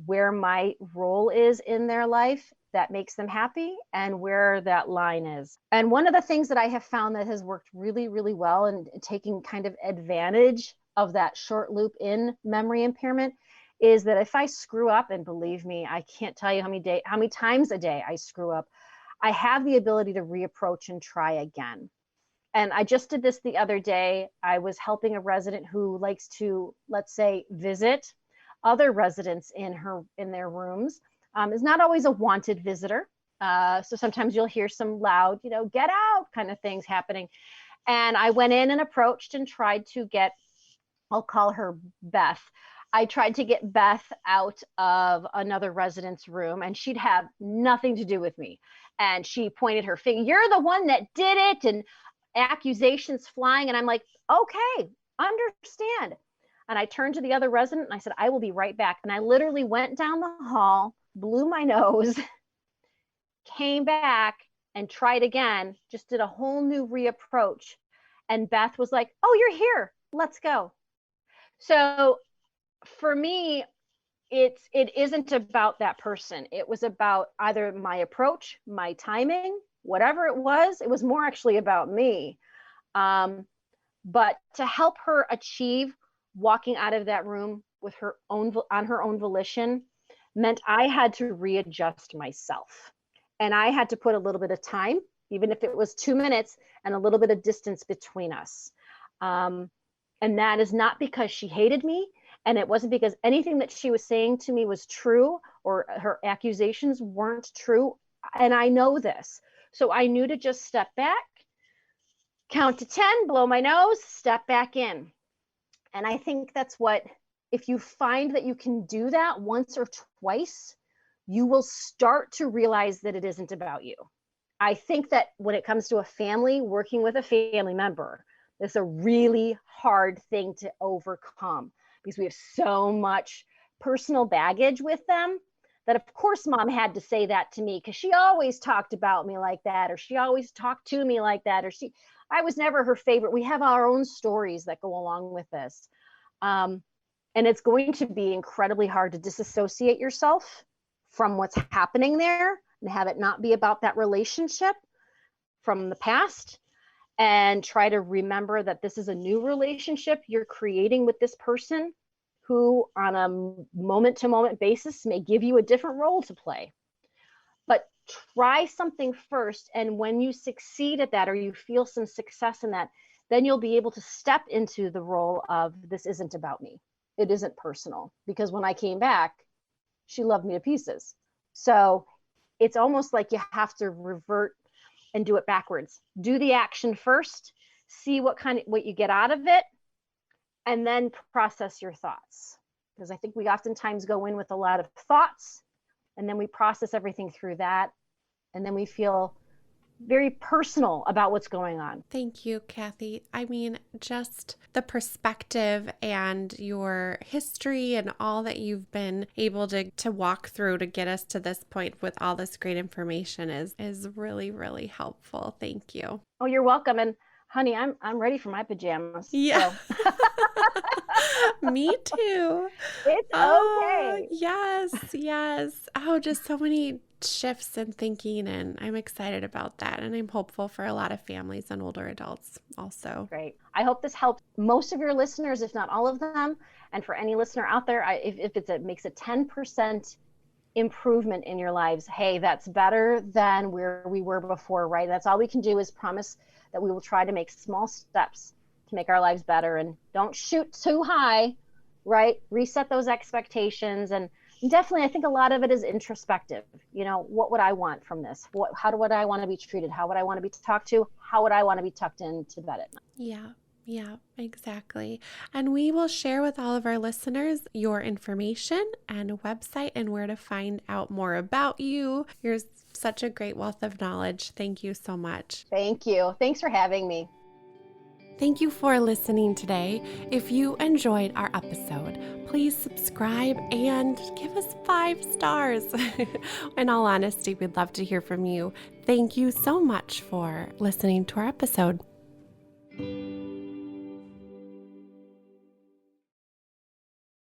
where my role is in their life that makes them happy and where that line is. And one of the things that I have found that has worked really, really well and taking kind of advantage of that short loop in memory impairment is that if I screw up, and believe me, I can't tell you how many times a day I screw up, I have the ability to reapproach and try again. And I just did this the other day. I was helping a resident who likes to, let's say, visit other residents in their rooms. Is not always a wanted visitor. So sometimes you'll hear some loud, get out kind of things happening. And I went in and approached and tried to get, I'll call her Beth. I tried to get Beth out of another resident's room, and she'd have nothing to do with me. And she pointed her finger, "You're the one that did it," and accusations flying. And I'm like, okay, understand. And I turned to the other resident and I said, "I will be right back." And I literally went down the hall, blew my nose, came back and tried again, just did a whole new reapproach. And Beth was like, "Oh, you're here. Let's go." So for me, it isn't about that person. It was about either my approach, my timing, whatever it was more actually about me. But to help her achieve walking out of that room with on her own volition meant I had to readjust myself. And I had to put a little bit of time, even if it was 2 minutes, and a little bit of distance between us. And that is not because she hated me. And it wasn't because anything that she was saying to me was true or her accusations weren't true. And I know this. So I knew to just step back, count to 10, blow my nose, step back in. And I think that's what, if you find that you can do that once or twice, you will start to realize that it isn't about you. I think that when it comes to a family, working with a family member, it's a really hard thing to overcome because we have so much personal baggage with them that, of course, mom had to say that to me because she always talked about me like that, or she always talked to me like that, or I was never her favorite. We have our own stories that go along with this. And it's going to be incredibly hard to disassociate yourself from what's happening there and have it not be about that relationship from the past, and try to remember that this is a new relationship you're creating with this person who on a moment-to-moment basis may give you a different role to play. But try something first, and when you succeed at that or you feel some success in that, then you'll be able to step into the role of, this isn't about me. It isn't personal. Because when I came back, she loved me to pieces. So it's almost like you have to revert and do it backwards. Do the action first, see what you get out of it, and then process your thoughts. Because I think we oftentimes go in with a lot of thoughts, and then we process everything through that, and then we feel very personal about what's going on. Thank you, Cathy. I mean, just the perspective and your history and all that you've been able to walk through to get us to this point with all this great information is really, really helpful. Thank you. Oh, you're welcome. And honey, I'm ready for my pajamas. Yeah. So. Me too. It's okay. Yes. Oh, just so many shifts in thinking, and I'm excited about that. And I'm hopeful for a lot of families and older adults also. Great. I hope this helped most of your listeners, if not all of them. And for any listener out there, if it makes a 10% improvement in your lives, hey, that's better than where we were before, right? That's all we can do is promise that we will try to make small steps to make our lives better, and don't shoot too high, right? Reset those expectations. And definitely, I think a lot of it is introspective. What would I want from this? How would I want to be treated? How would I want to be talked to? How would I want to be tucked into bed at night? Yeah, exactly. And we will share with all of our listeners your information and a website and where to find out more about you. You're such a great wealth of knowledge. Thank you so much. Thank you. Thanks for having me. Thank you for listening today. If you enjoyed our episode, please subscribe and give us 5 stars. In all honesty, we'd love to hear from you. Thank you so much for listening to our episode.